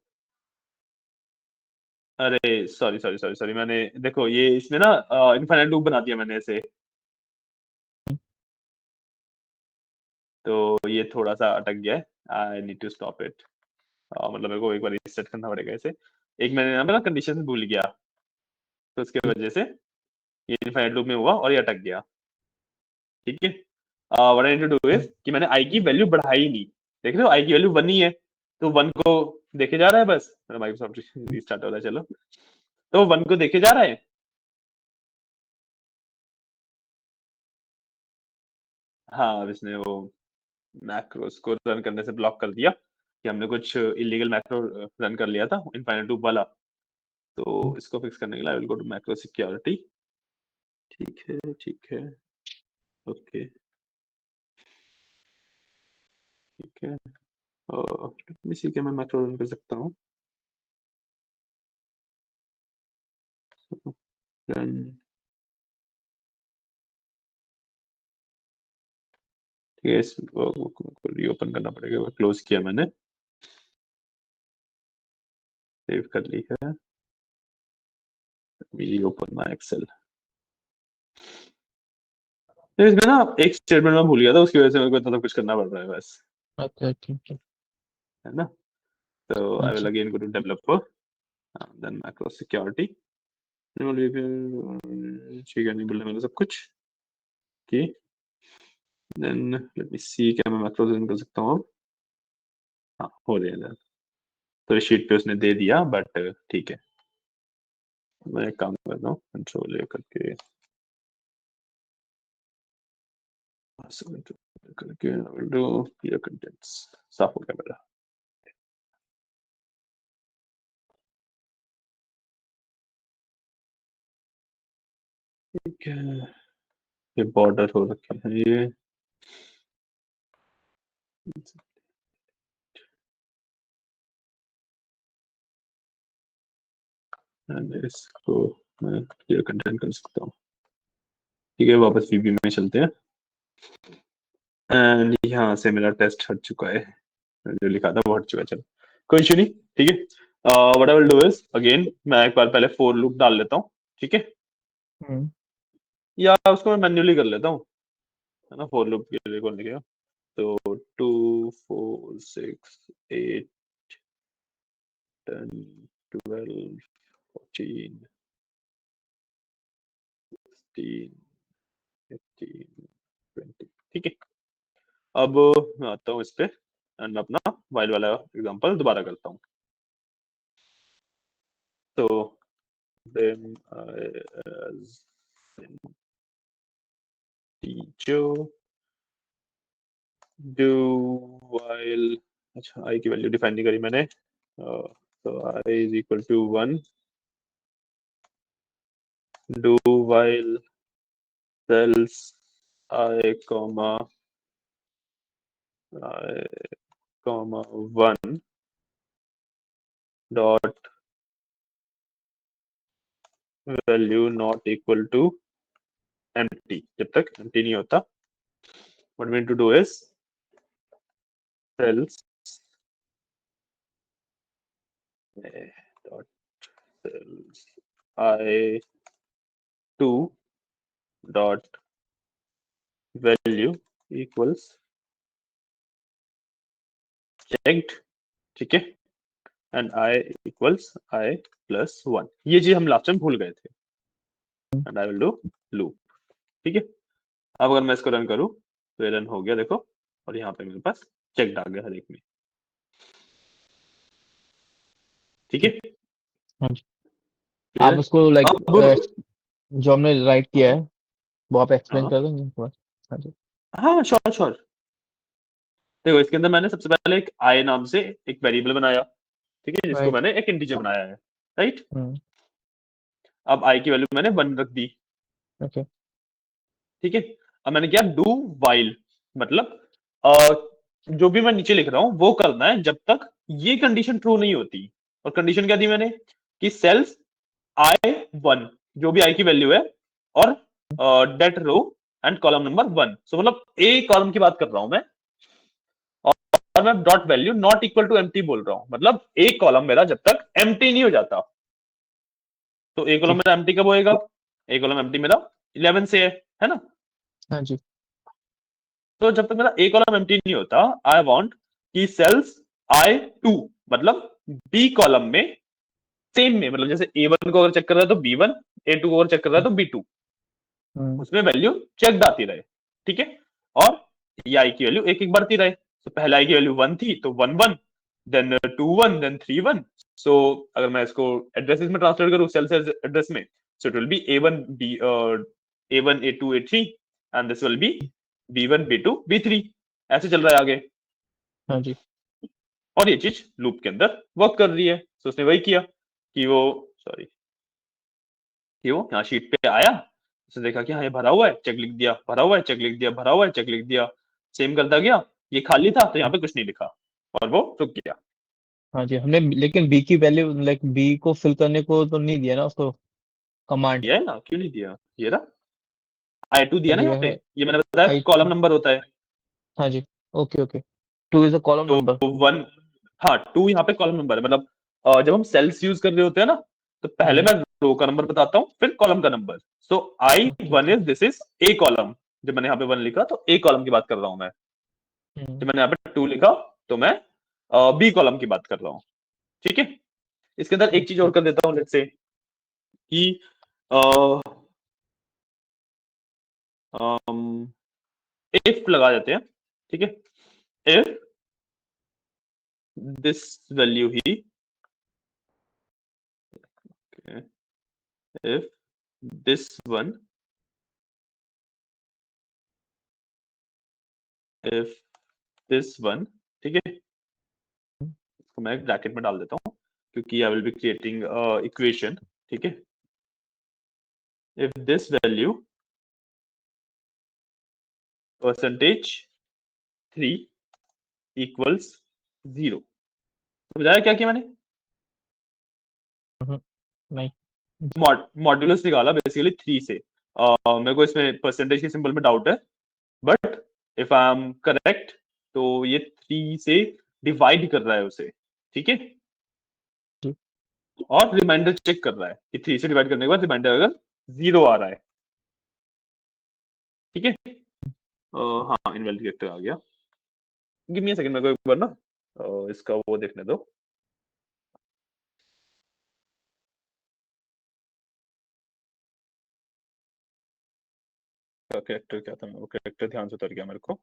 अरे सॉरी सॉरी सॉरी सॉरी, मैंने देखो ये इसमें ना इनफाइनाइट लूप बना दिया मैंने ऐसे, तो ये थोड़ा सा अटक गया है, I need to stop it. मतलब मेरे को एक बार रीसेट करना पड़ेगा इसे, एक मैंने यहाँ पे ना कंडीशन भूल गया, तो उसके वजह से ये इनफाइनाइट लूप में हुआ और ये अटक गया, ठीक है। What I need to do is कि मैंने आई की वैल्यू बढ़ाई नहीं, देख रहे हो आई की वैल्यू 1 ही है, तो 1 को देखे जा रहा है, बस मेरा माइक्रोसॉफ्ट रीस्टार्ट हो रहा है, चलो, तो 1 को देखे जा रहा है। हाँ, अब इसने वो मैक्रोस को रन करने से ब्लॉक कर दिया कि हमने कुछ इलीगल मैक्रो रन कर लिया था इनफाइनाइट लूप वाला, तो इसको फिक्स करने के लिए I will go to macro security, ठीक है, ठीक है, ओके, ठीक है। इसी के मैं मैक्रो रन कर सकता हूँ, रन, ठीक है, इसको रीओपन करना पड़ेगा, वो क्लोज किया मैंने, सेव कर ली है, रीओपन माय एक्सेल। इसमें ना एक स्टेटमेंट मैं भूल गया था, उसकी वजह से मेरे को इतना सब कुछ करना पड़ रहा है बस, Okay. Okay. है ना। तो आई विल अच्छा. Again go to developer, then macro security, ठीक है, नहीं बोलना मैंने सब कुछ की, देन लेट मी सी क्या मैं मैक्रो रन कर सकता हूँ अब, हाँ हो रहे हैं, तो शीट पे उसने दे दिया, बट ठीक है, मैं एक काम करता हूँ, कंट्रोल ए करके करके क्लियर कंटेंट्स, साफ हो गया मेरा, ठीक है। ये बॉर्डर हो रखे हैं ये, and इसको मैं क्लियर कंटेंट कर सकता हूँ, ठीक है। वापस वीबी में चलते हैं, एंड यहाँ से मेरा टेस्ट हट चुका है, जो लिखा था वो हट चुका है, चलो कोई इशू नहीं, ठीक है। What I will do is again मैं एक बार पहले फोर लूप डाल लेता हूँ, ठीक है, Hmm. या उसको मैं मैन्युअली कर लेता हूँ, है ना, फोर लूप के लिए कौन लिखेगा, तो 2 4 6 8 10 12 14 16 18 20, ठीक है। अब मैं आता हूँ इस पे, एंड अपना वाइल वाला एग्जांपल दोबारा करता हूँ, तो then as teacher do while, अच्छा i की वैल्यू डिफाइन नहीं करी मैंने, तो i is equal to 1, do while cells i comma 1 dot value not equal to empty, जब तक एम्प्टी नहीं होता what we need to do is cells dot cells I2 dot value equals checked, ठीक है, and I equals I plus 1। ये चीज हम last time भूल गए थे। And I will do loop, ठीक है। अब अगर मैं इसको रन करूं तो ये रन हो गया, देखो, और यहाँ पे मेरे पास चेक आ गया हर एक में, ठीक है। हाँ जी। आप उसको लाइक जो हमने राइट किया है वो आप एक्सप्लेन कर देंगे थोड़ा? हाँ जी। हाँ श्योर श्योर। देखो इसके अंदर मैंने सबसे पहले एक आई नाम से एक वेरिएबल बनाया, ठीक है, जिसको राइट। मैंने एक इंटीजर बनाया है, राइट। हम्म। अब आई की वैल्यू मैंने 1 रख दी, ओके। ठीक है। अब मैंने किया डू वाइल, मतलब जो भी मैं नीचे लिख रहा हूं वो करना है जब तक ये कंडीशन ट्रू नहीं होती। और कंडीशन क्या दी मैंने कि सेल्स I1, जो भी आई की वैल्यू है, और date row and column number 1। So मतलब ए कॉलम की बात कर रहा हूं मैं, और मैं dot value not equal to empty बोल रहा हूं, मतलब ए कॉलम मेरा जब तक एम्प्टी नहीं हो जाता। तो ए कॉलम ठीक। मेरा एम्प्टी कब होएगा? ए कॉलम एम्प्टी मेरा 11 से है ना। हाँ जी। तो जब तक मेरा ए कॉलम एम्प्टी नहीं होता, आई वांट कि सेल्स I2, मतलब बी कॉलम में सेम में, मतलब जैसे A1 को अगर चेक कर रहा है तो B1, A2 को अगर चेक कर रहा है तो B2, उसमें वैल्यू चेक आती रहे, ठीक है। और ये आई की वैल्यू एक एक बढ़ती रहे। तो पहले आई की वैल्यू 1 थी तो 1 1, देन 2 1, देन 3 1। सो अगर मैं इसको एड्रेसेस में ट्रांसलेट करूं, सेल से एड्रेस में, so it will be A1 B A1 A2 A3, and this will be B1 B2 B3। ऐसे चल रहा है आगे, हाँ जी। और ये चीज लूप के अंदर वर्क कर रही है। तो उसने वही किया कि वो, सॉरी, कि वो यहाँ शीट पे आया, उसने देखा कि हाँ ये भरा हुआ है, चेक लिख दिया, भरा हुआ है, चेक लिख दिया, भरा हुआ है, चेक लिख दिया, सेम करता गया। ये खाली था तो यहाँ पे कुछ नहीं लिखा, और वो रुक गया। हाँ जी। हमने लेकिन बी की वैल्यू लाइक बी को फिल करने को तो नहीं दिया ना उसको कमांड? ये है ना, क्यों नहीं दिया? ये रहा I2 दिया ना ये यहाँ पे, है ये मैंने बताया आई। कॉलम नंबर होता है। हाँ जी। Okay okay. 2 is a column तो नंबर। 1, हाँ 2 यहाँ पे कॉलम नंबर है, मतलब जब हम सेल्स यूज कर रहे होते हैं ना, तो हाँ पहले जी। मैं रो का नंबर बताता हूँ, फिर कॉलम का number. So okay I1 okay. Is this is a column. जब मैंने यहाँ पे 1 लिखा तो ए कॉलम की बात कर रहा हूँ मैं। जब मैंने यहाँ पे 2 लिखा तो मैं बी कॉलम की बात कर रहा हूँ, ठीक है। इसके अंदर एक चीज और ओके। कर देता हूँ, लेट्स से कि इफ लगा देते हैं, ठीक है। If this value he, if this one, if this one, ठीक है, इसको मैं ब्रैकेट में डाल देता हूँ क्योंकि I will be creating equation, ठीक है। If this value percentage 3 equals 0, समझाया क्या किया मैंने? नहीं। मॉड्यूलस निकाला बेसिकली 3 से। मेरे को इसमें परसेंटेज के सिंबल में डाउट है, but if I am correct तो ये 3 से डिवाइड कर रहा है उसे, ठीक है। जी। और रिमाइंडर चेक कर रहा है कि 3 से डिवाइड करने के बाद रिमाइंडर अगर 0 आ रहा है, ठीक है। हाँ इनवैलिड कैरेक्टर आ गया। गिव मी अ सेकंड, मेरे को एक बार ना इसका वो देखने दो। कैरेक्टर क्या था, वो कैरेक्टर ध्यान से उतर गया मेरे को।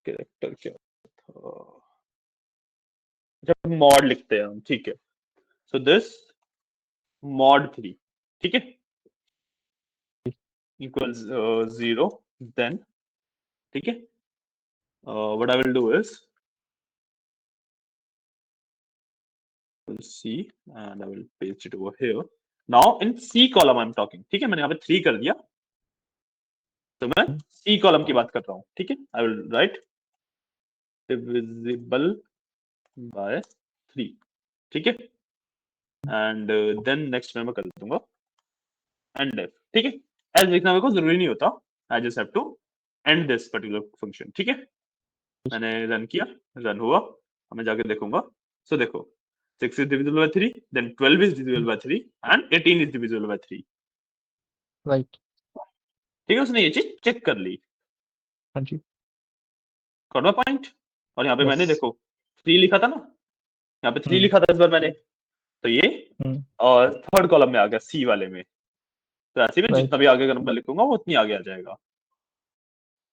कैरेक्टर क्या था, जब मॉड लिखते हैं हम, ठीक है। सो दिस mod 3, ठीक है, इक्वल्स 0, देन ठीक है, what I will do is C and I will paste it over here. Now in C column I'm talking, ठीक है, मैंने यहाँ पे 3 कर दिया, तो मैं C column की बात कर रहा हूँ, ठीक है। I will write divisible by 3, ठीक है, एंड देन नेक्स्ट में मैं कर दूंगा एंड if, ठीक है। एज लिखना मेरे को जरूरी नहीं होता, I just have to end this particular function, ठीक है। मैंने रन किया, रन हुआ, अब मैं जाके देखूंगा। सो देखो 6 is divisible by 3, then 12 is divisible by 3 and 18 is divisible by 3, right. ठीक है। उसने ये चीज चेक कर ली, हाँ जी। कॉर्नर पॉइंट, और यहाँ पे मैंने यस। देखो 3 लिखा था ना, यहाँ पे 3 हम्म लिखा था इस बार मैंने, तो ये हम्म और थर्ड कॉलम में आ गया सी वाले में, तो ऐसे में जितना राइट। भी आगे का नंबर लिखूंगा वो उतनी आगे आ जाएगा,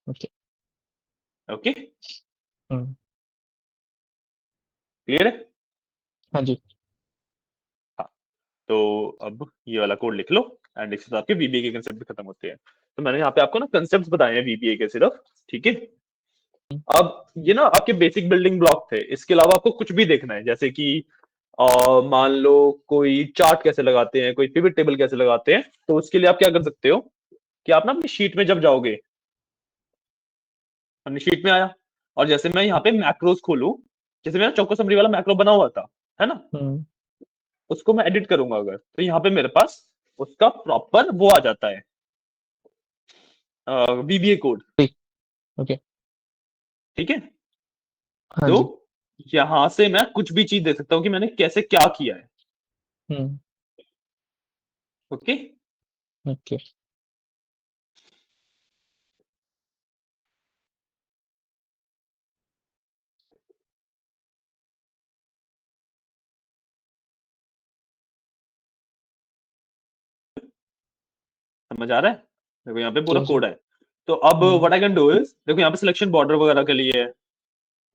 ओके। ओके, हम्म क्लियर है। हाँ जी। हाँ, तो अब ये वाला कोड लिख लो एंड इसके साथ आपके वीबीए के कंसेप्ट भी खत्म होते हैं। तो मैंने यहाँ पे आपको ना कंसेप्ट बताए हैं वीबीए के सिर्फ, ठीक है। अब ये ना आपके बेसिक बिल्डिंग ब्लॉक थे, इसके अलावा आपको कुछ भी देखना है, जैसे कि मान लो कोई चार्ट कैसे लगाते हैं, कोई पिवट टेबल कैसे लगाते हैं, तो उसके लिए आप क्या कर सकते हो कि आप ना अपनी शीट में जब जाओगे, अपनी शीट में आया, और जैसे मैं यहाँ पे मैक्रोस खोलूं, जैसे मेरा चौको समरी वाला मैक्रो बना हुआ था, है ना, हम्म उसको मैं एडिट करूंगा अगर, तो यहाँ पे मेरे पास उसका प्रॉपर वो आ जाता है, वीबीए कोड, ठीक। ओके। ठीक है। हाँ तो जी। यहां से मैं कुछ भी चीज देख सकता हूँ कि मैंने कैसे क्या किया है, हम्म ओके। ओके। समझ आ रहा है, देखो यहाँ पे पूरा जी जी। कोड है। तो अब hmm what I can do is, देखो यहाँ पे सिलेक्शन बॉर्डर वगैरह के लिए है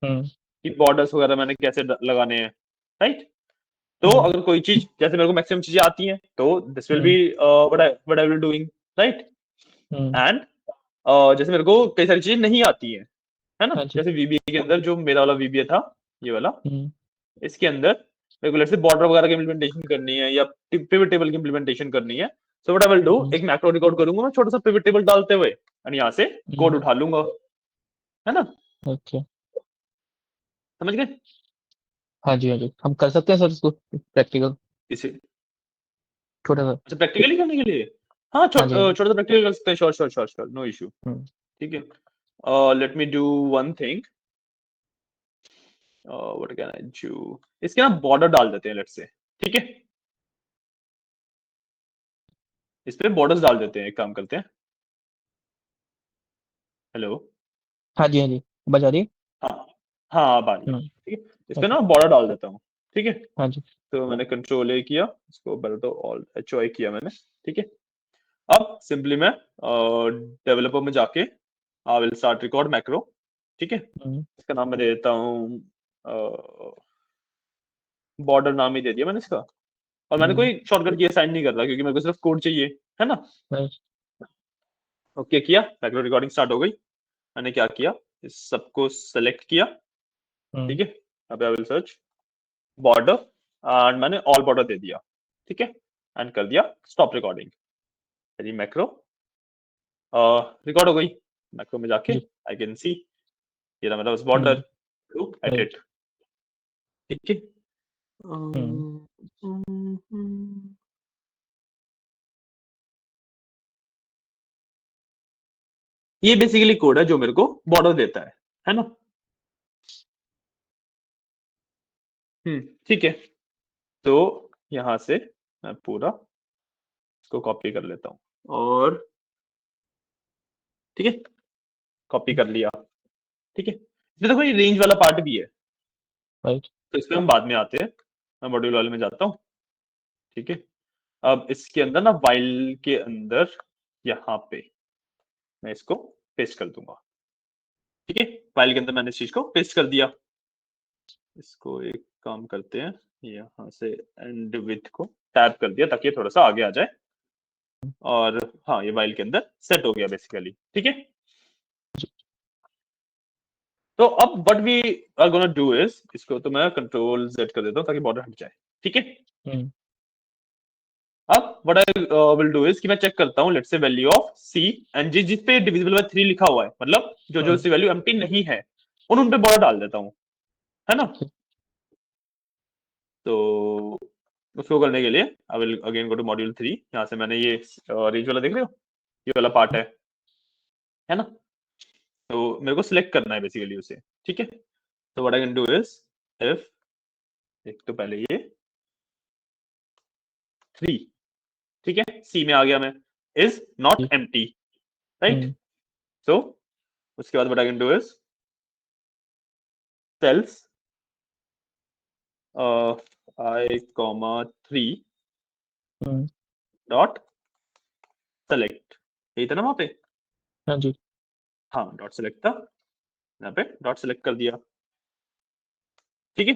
हम्म कि बॉर्डर्स वगैरह मैंने कैसे लगाने हैं, राइट। तो हम्म अगर कोई चीज जैसे मेरे को मैक्सिमम चीजें आती हैं, तो this will be hmm what I will doing, right. Hmm and जैसे मेरे को कई सारी चीजें नहीं आती हैं, है ना, हाँ जी। जैसे वीबीए के अंदर जो मेरा वाला वीबीए था, ये वाला, हम्म इसके अंदर मेरे को लेट्स से बॉर्डर वगैरह की इम्प्लीमेंटेशन करनी है या पिवट टेबल की इम्प्लीमेंटेशन करनी है। So what I will do, hmm एक मैक्रो रिकॉर्ड करूंगा मैं छोटा सा पिवट टेबल डालते हुए, और यहाँ से कोड हम्म उठा लूंगा, है ना, ओके। समझ गए हाँ जी हाँ जी, हम कर सकते हैं सर इसको प्रैक्टिकल, इसे। छोटा सा। अच्छा, प्रैक्टिकली करने के लिए, हाँ, हाँ जी हाँ जी। छोटा सा प्रैक्टिकल कर सकते हैं, sure sure sure sure, no issue, hmm ठीक है। Let me do one thing, what can I do, इसके ना बॉर्डर डाल देते हैं लेट्स से, ठीक है, इस पे बॉर्डर्स डाल देते हैं, एक काम करते हैं, हेलो, हाँ जी हाँ जी, बजा रही है। हाँ हाँ, अब आ रही है, हम्म ठीक है, इस पे ओके। ना बॉर्डर डाल देता हूँ, ठीक है। हाँ जी। तो मैंने कंट्रोल ए किया, इसको बल तो ऑल एच ओ आई किया मैंने, ठीक है। अब सिंपली मैं डेवलपर में जाके I will start record macro, ठीक है। हम्म इसका नाम मैं दे देता हूँ, बॉर्डर नाम ही दे दिया मैंने इसका, और मैंने हम्म कोई शॉर्टकट की असाइन नहीं कर रहा क्योंकि मेरे को सिर्फ कोड चाहिए, है ना। राइट। ओके किया, मैक्रो रिकॉर्डिंग स्टार्ट हो गई, मैंने क्या किया, इस सबको सेलेक्ट किया, हम्म ठीक है। अब I will search border and मैंने ऑल बॉर्डर दे दिया, ठीक है, एंड कर दिया स्टॉप रिकॉर्डिंग, यदि मैक्रो रिकॉर्ड हो गई, मैक्रो में जाके जी। आई कैन सी ये रहा मेरा बस बॉर्डर, टू एडिट, राइट। ठीक है। हम्म ये बेसिकली कोड है जो मेरे को बॉर्डर देता है ना। ठीक है। तो यहां से मैं पूरा इसको कॉपी कर लेता हूँ, और ठीक है, कॉपी कर लिया, ठीक है। इसमें देखो ये रेंज वाला पार्ट भी है, राइट। तो इसमें हम बाद में आते हैं, मैं मॉड्यूल वाले में जाता हूँ, ठीक है। अब इसके अंदर ना वाइल के अंदर यहाँ पे मैं इसको पेस्ट कर दूंगा, ठीक है, फाइल के अंदर मैंने इस चीज को पेस्ट कर दिया। इसको एक काम करते हैं, यहाँ से एंड विथ को टैप कर दिया ताकि ये थोड़ा सा आगे आ जाए, और हाँ ये फाइल के अंदर सेट हो गया बेसिकली। ठीक है, तो अब what we are gonna do is, इसको तो मैं कंट्रोल Z कर देता हूँ ताकि बॉर्डर हट जाए। ठीक है, अब what I will do is कि मैं चेक करता हूँ let's say value of C and G जिस पे डिविजिबल बाय 3 लिखा हुआ है, मतलब जो जो सी वैल्यू एम्प्टी नहीं है उन पे बॉर्डर डाल देता हूँ, है ना। तो उसको करने के लिए I will again go to module 3। यहाँ से मैंने ये रेंज वाला देख रहे हो, ये वाला पार्ट है ना। तो मेरे को सिलेक्ट करना है बेसिकली उसे। ठीक है, तो what I can do is if, एक तो पहले ये 3, ठीक है, सी में आ गया मैं, is not empty, right. So उसके बाद what I can do is cells I, 3 dot select, यही था ना वहां पे। हाँ जी। हाँ, डॉट सेलेक्ट था, यहाँ पे डॉट सेलेक्ट कर दिया। ठीक है,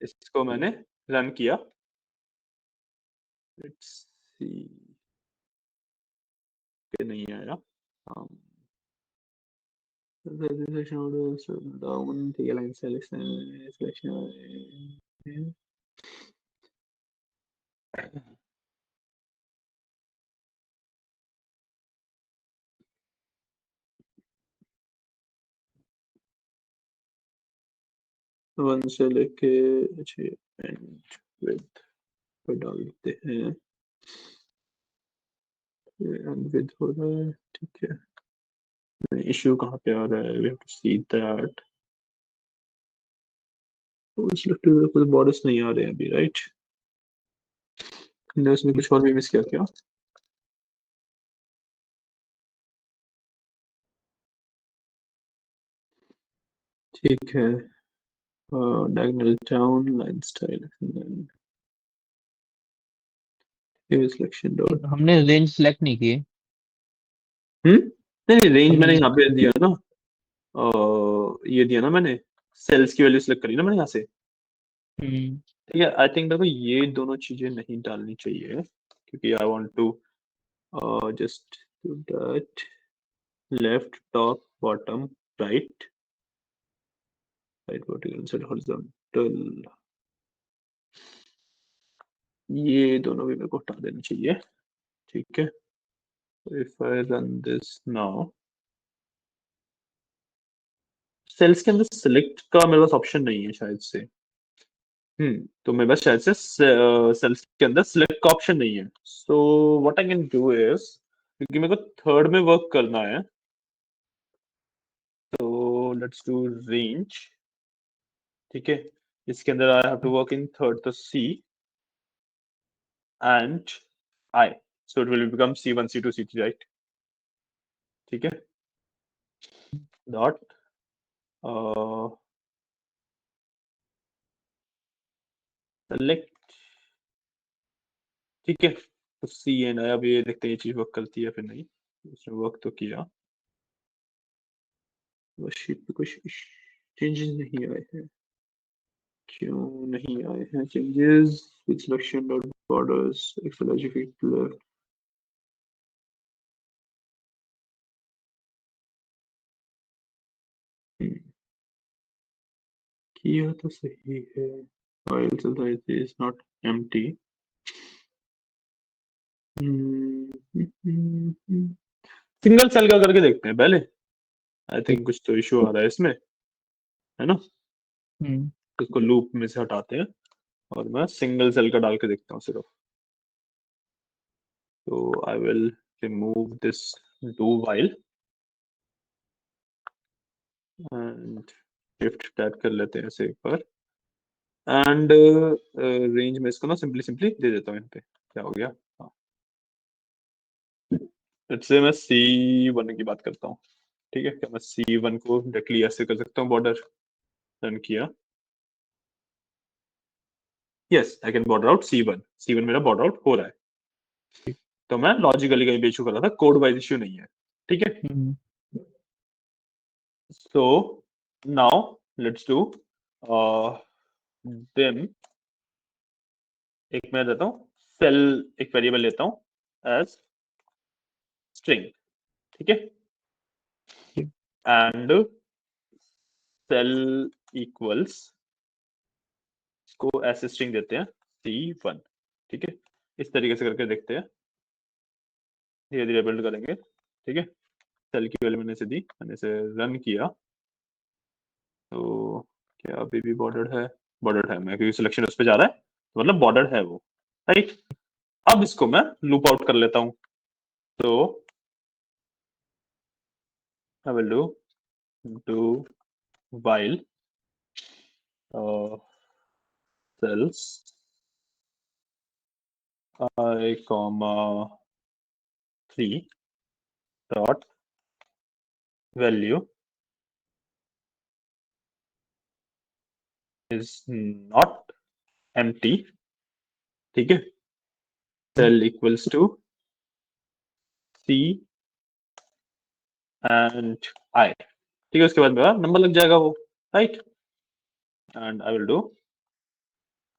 इसको मैंने रन किया, लेट्स सी कि नहीं आया। डाउन, ठीक है, लाइन सिलेक्शन वन से लेके एंड विद पे डालते हैं, एंड विद हो रहा है। ठीक है, इश्यू कहाँ पे आ रहा है, we have to see that. कुछ बॉर्डर्स नहीं आ रहे हैं अभी, राइट। इसमें कुछ और भी मिस किया क्या। ठीक है, diagonal down, line style, and then selection dot। हमने रेंज सेलेक्ट नहीं की। नहीं रेंज हमने मैंने यहाँ पे दिया ना, ये दिया ना मैंने, सेल्स की वैल्यू सिलेक्ट करी ना मैंने यहाँ से। ठीक है, आई थिंक देखो ये दोनों चीजें नहीं डालनी चाहिए, क्योंकि I want to just do that, left top bottom right, right vertical insert horizontal, ये दोनों भी मेरे को हटा देना चाहिए। ठीक है, if I run this now, cells के अंदर सिलेक्ट का मेरे पास ऑप्शन नहीं है शायद से। तो मेरे पास शायद से सेल्स के अंदर सिलेक्ट का ऑप्शन नहीं है। So what I can do is, क्योंकि मेरे को थर्ड में वर्क करना है, तो लेट्स डू रेंज। ठीक है, इसके अंदर I have to work in third, तो C and I, so it will become C1 C2 C3, right. ठीक है, डॉट सेलेक्ट। ठीक है, तो C एंड I, अब ये देखते हैं ये चीज वर्क करती है फिर नहीं। इसने वर्क तो किया, बस शीट पे कुछ चेंजेस नहीं आए हैं, क्यों नहीं आए हैं changes. With selection dot borders XLG fit किया तो सही है, file size is not empty. Single cell का करके देखते हैं पहले, आई थिंक कुछ तो इशू आ रहा है इसमें, है ना। इसको लूप में से हटाते हैं और मैं सिंगल सेल का डाल के देखता हूँ सिर्फ। तो I will remove this do while and shift tab कर लेते हैं इसे एक बार, एंड रेंज में इसको ना सिंपली सिंपली दे देता हूँ यहाँ पे। क्या हो गया, हाँ, इससे मैं C1 की बात करता हूँ। ठीक है, क्या मैं C1 को डायरेक्टली ऐसे कर सकता हूँ, बॉर्डर रन किया, yes I can border out C1 मेरा बॉर्डर आउट हो रहा है। तो मैं लॉजिकली कहीं पे इशू कर रहा था, कोड वाइज इशू नहीं है। ठीक है, So now let's do dim, एक मैं देता हूँ सेल, एक वेरिएबल लेता हूँ एज स्ट्रिंग, ठीक है, एंड सेल इक्वल्स, इसको ऐसे स्ट्रिंग देते हैं C1, ठीक है, इस तरीके से करके देखते हैं, धीरे धीरे बिल्ड करेंगे, ठीक है। सेल की वैल्यू मैंने से दी, मैंने इसे रन किया, तो क्या अभी भी बॉर्डर्ड है, बॉर्डर्ड है, मैं क्योंकि सिलेक्शन उस पे जा रहा है तो मतलब बॉर्डर्ड है वो, राइट। अब इसको मैं लूप आउट कर लेता हूँ, तो I will do while cells I comma 3 dot value is not empty, ठीक है, cell equals to C and I, ठीक है, उसके बाद मेरा नंबर लग जाएगा वो, right, and I will do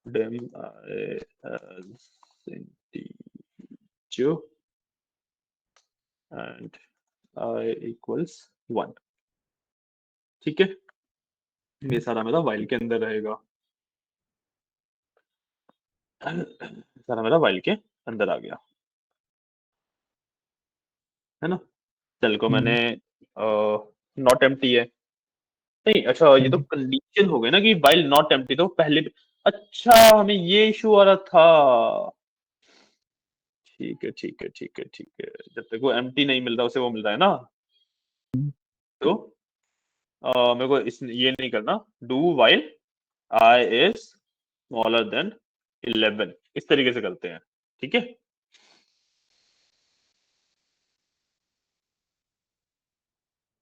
dim I as integer and I equals 1, ठीक है, ये सारा मेरा while के अंदर रहेगा, सारा मेरा while के अंदर आ गया, है ना। सेल को मैंने नॉट एम्प्टी है, नहीं अच्छा ये तो कंडीशन हो गई ना कि while नॉट एम्प्टी, तो पहले अच्छा हमें ये इशू आ रहा था, ठीक है ठीक है ठीक है ठीक है, जब तक वो एम्प्टी नहीं मिल रहा उसे वो मिल रहा है ना, तो मेरे को इस ये नहीं करना, do while I is smaller than 11, इस तरीके से करते हैं, ठीक है।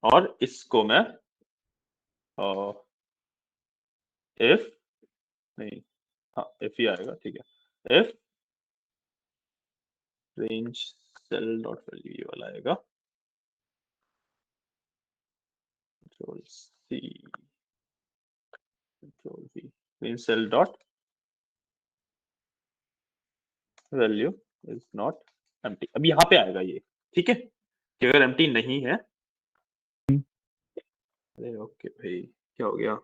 और इसको मैं if नहीं, हाँ if ही आएगा, ठीक है, if range cell dot value ये वाला आएगा, control C control V, range cell dot value is not empty, अब यहाँ पे आएगा ये, ठीक है, कि अगर empty नहीं है, अरे ओके भाई क्या हो गया,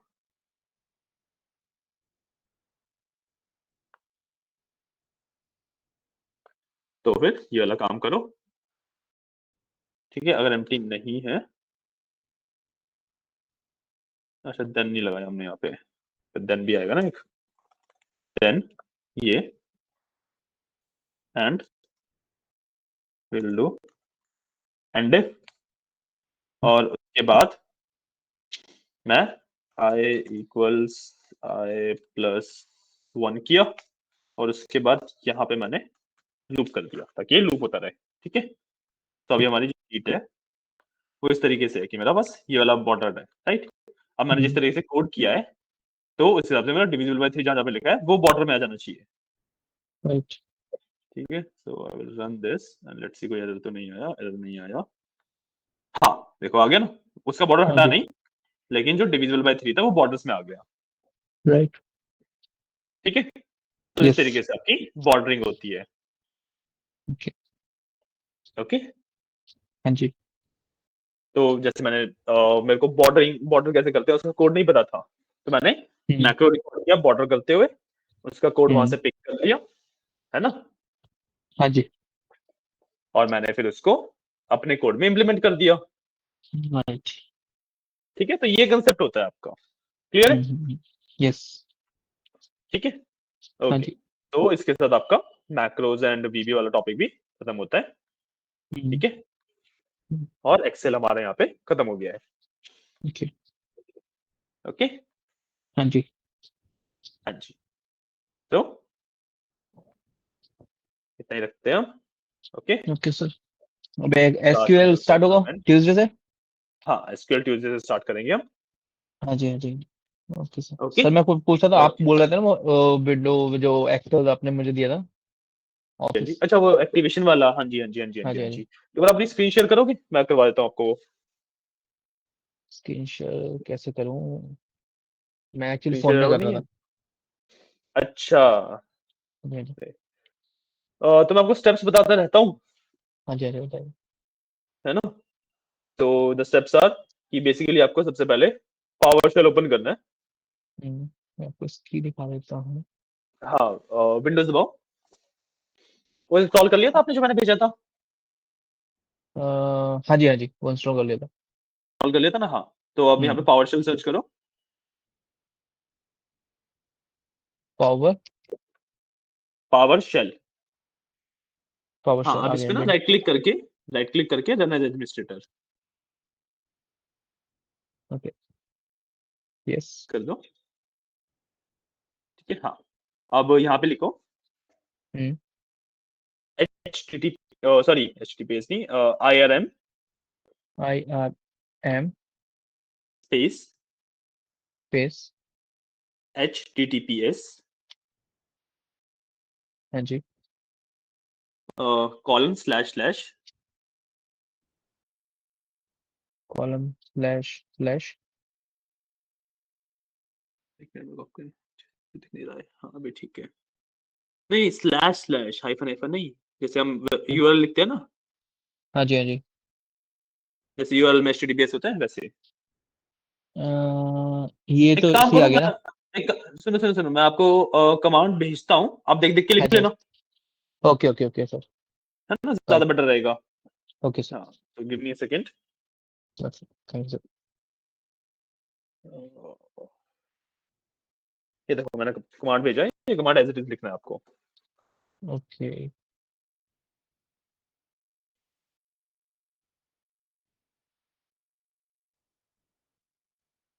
तो फिर ये वाला काम करो, ठीक है, अगर empty नहीं है, अच्छा देन नहीं लगाया हमने यहाँ पे, देन भी आएगा ना एक, देन ये and will do and if, और उसके बाद मैं i इक्वल्स i प्लस 1 किया, और उसके बाद यहाँ पे मैंने लूप कर दिया ताकि ये लूप होता रहे, ठीक है। तो अभी हमारी जो शीट है वो इस तरीके से है कि मेरा बस ये वाला बॉर्डर है, राइट। अब मैंने जिस तरीके से कोड किया है, तो उस हिसाब से मेरा डिविजिबल बाय 3 जहाँ पे लिखा है वो बॉर्डर में आ जाना चाहिए, राइट, ठीक है। So I will run this and let's see कोई एरर तो नहीं आया, एरर नहीं आया, हाँ देखो आ गया ना, उसका बॉर्डर हटा नहीं, लेकिन जो डिविजिबल बाय 3 था वो बॉर्डर्स में आ गया, राइट, ठीक है। तो इस तरीके से आपकी बॉर्डरिंग होती है, ओके, ओके। हाँ जी, तो जैसे मैंने मेरे को बॉर्डर कैसे करते हैं उसका कोड नहीं पता था, तो मैंने मैक्रो रिकॉर्ड किया बॉर्डर करते हुए, उसका कोड वहां से पिक कर लिया, है ना, हाँ जी, और मैंने फिर उसको अपने कोड में इम्प्लीमेंट कर दिया, राइट, ठीक है। तो ये कंसेप्ट होता है आपका, क्लियर है, यस, ठीक है, हाँ ओके। जी, तो इसके साथ आपका मैक्रोज एंड वीबी वाला टॉपिक भी खत्म होता है, ठीक है, और एक्सेल हमारा यहाँ पे खत्म हो गया है, ओके, ओके, हाँ जी, हाँ जी। तो इतना ही रखते हैं हम, ओके। Okay sir. अब एसक्यूएल स्टार्ट होगा ट्यूसडे से, हाँ एसक्यूएल ट्यूसडे से स्टार्ट करेंगे हम, हाँ जी, हाँ जी, ओके सर। ओके। सर मैं पूछा था, आप बोल रहे थे ना वो विंडो जो एक्टर आपने मुझे दिया था ऑफिस, अच्छा वो एक्टिवेशन वाला, हाँ जी हाँ जी हाँ जी हाँ हाँ जी जी, हाँ हाँ जी, जी, एक बार अपनी स्क्रीन शेयर करोगे, मैं करवा देता हूँ आपको वो, स्क्रीन शेयर कैसे करूं? मैं एक्चुअली स्क्रीन फोन शेयर में अलाउड कर नहीं रहा है? था। अच्छा। हाँ जी तो मैं आपको स्टेप्स बताता रहता हूँ, हाँ जी, हाँ जी, बताइए। है ना? तो द स्टेप्स आर कि बेसिकली आपको सबसे पहले पावर शेल ओपन करना है। मैं आपको स्क्रीन दिखा देता हूँ। हाँ, विंडोज दबाओ। वो इंस्टॉल कर लिया था आपने जो मैंने भेजा था? हाँ जी, हाँ जी, वो इंस्टॉल कर लेता। इंस्टॉल कर लिया था ना? हाँ। तो अब यहाँ पे पावर शेल सर्च करो। Power power shell. पावर हाँ, शेल अब आ इस गया पे ना राइट क्लिक करके run as administrator okay, yes. कर दो। ठीक है, हाँ। अब यहाँ पे लिखो हम्म HTTPS नहीं, IRM IRM space space, HTTPS हाँ जी, colon slash column slash slash, दिख नहीं रहा है। हाँ, अभी ठीक है। नहीं, स्लैश हाइफन हाइफन नहीं। जैसे हम यूआरएल लिखते हैं ना, हाँ जी, हाँ जी। जैसे यूआरएल में HTTPS होता है वैसे। ये एक तो काम सी आ करो, गया मैं ना। एक सुनो सुनो सुनो, मैं आपको कमांड भेजता हूँ, आप देख देख के हाँ लिख जी, हाँ लेना, जी। Okay okay okay sir. है ना? ज्यादा राइट। बेटर रहेगा। Okay sir. हाँ, तो give me a second. Thank you sir. ये देखो, मैंने कमांड भेजा है, ये कमांड एज इट इज लिखना है आपको। ओके,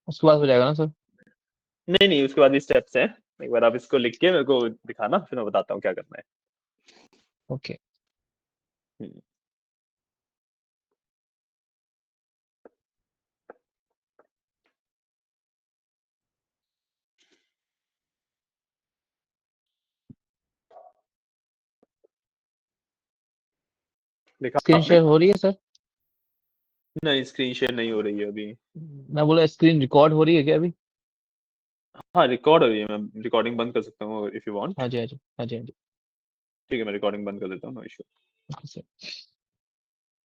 उसके बाद हो जाएगा ना सर? नहीं नहीं, उसके बाद भी स्टेप्स हैं। एक बार आप इसको लिख के मेरे को दिखाना, फिर मैं बताता हूँ क्या करना है। ओके, हम्म, लिखा स्क्रीन आपने? शेयर हो रही है सर? नहीं, स्क्रीन शेयर नहीं हो रही है अभी। मैं बोला स्क्रीन रिकॉर्ड हो रही है क्या अभी? हाँ, रिकॉर्ड हो रही है, मैं रिकॉर्डिंग बंद कर सकता हूँ इफ यू वांट। हाँ जी, हाँ जी, हाँ जी, हाँ जी। ठीक है, मैं रिकॉर्डिंग बंद कर देता हूँ, नो इशू। Okay sir.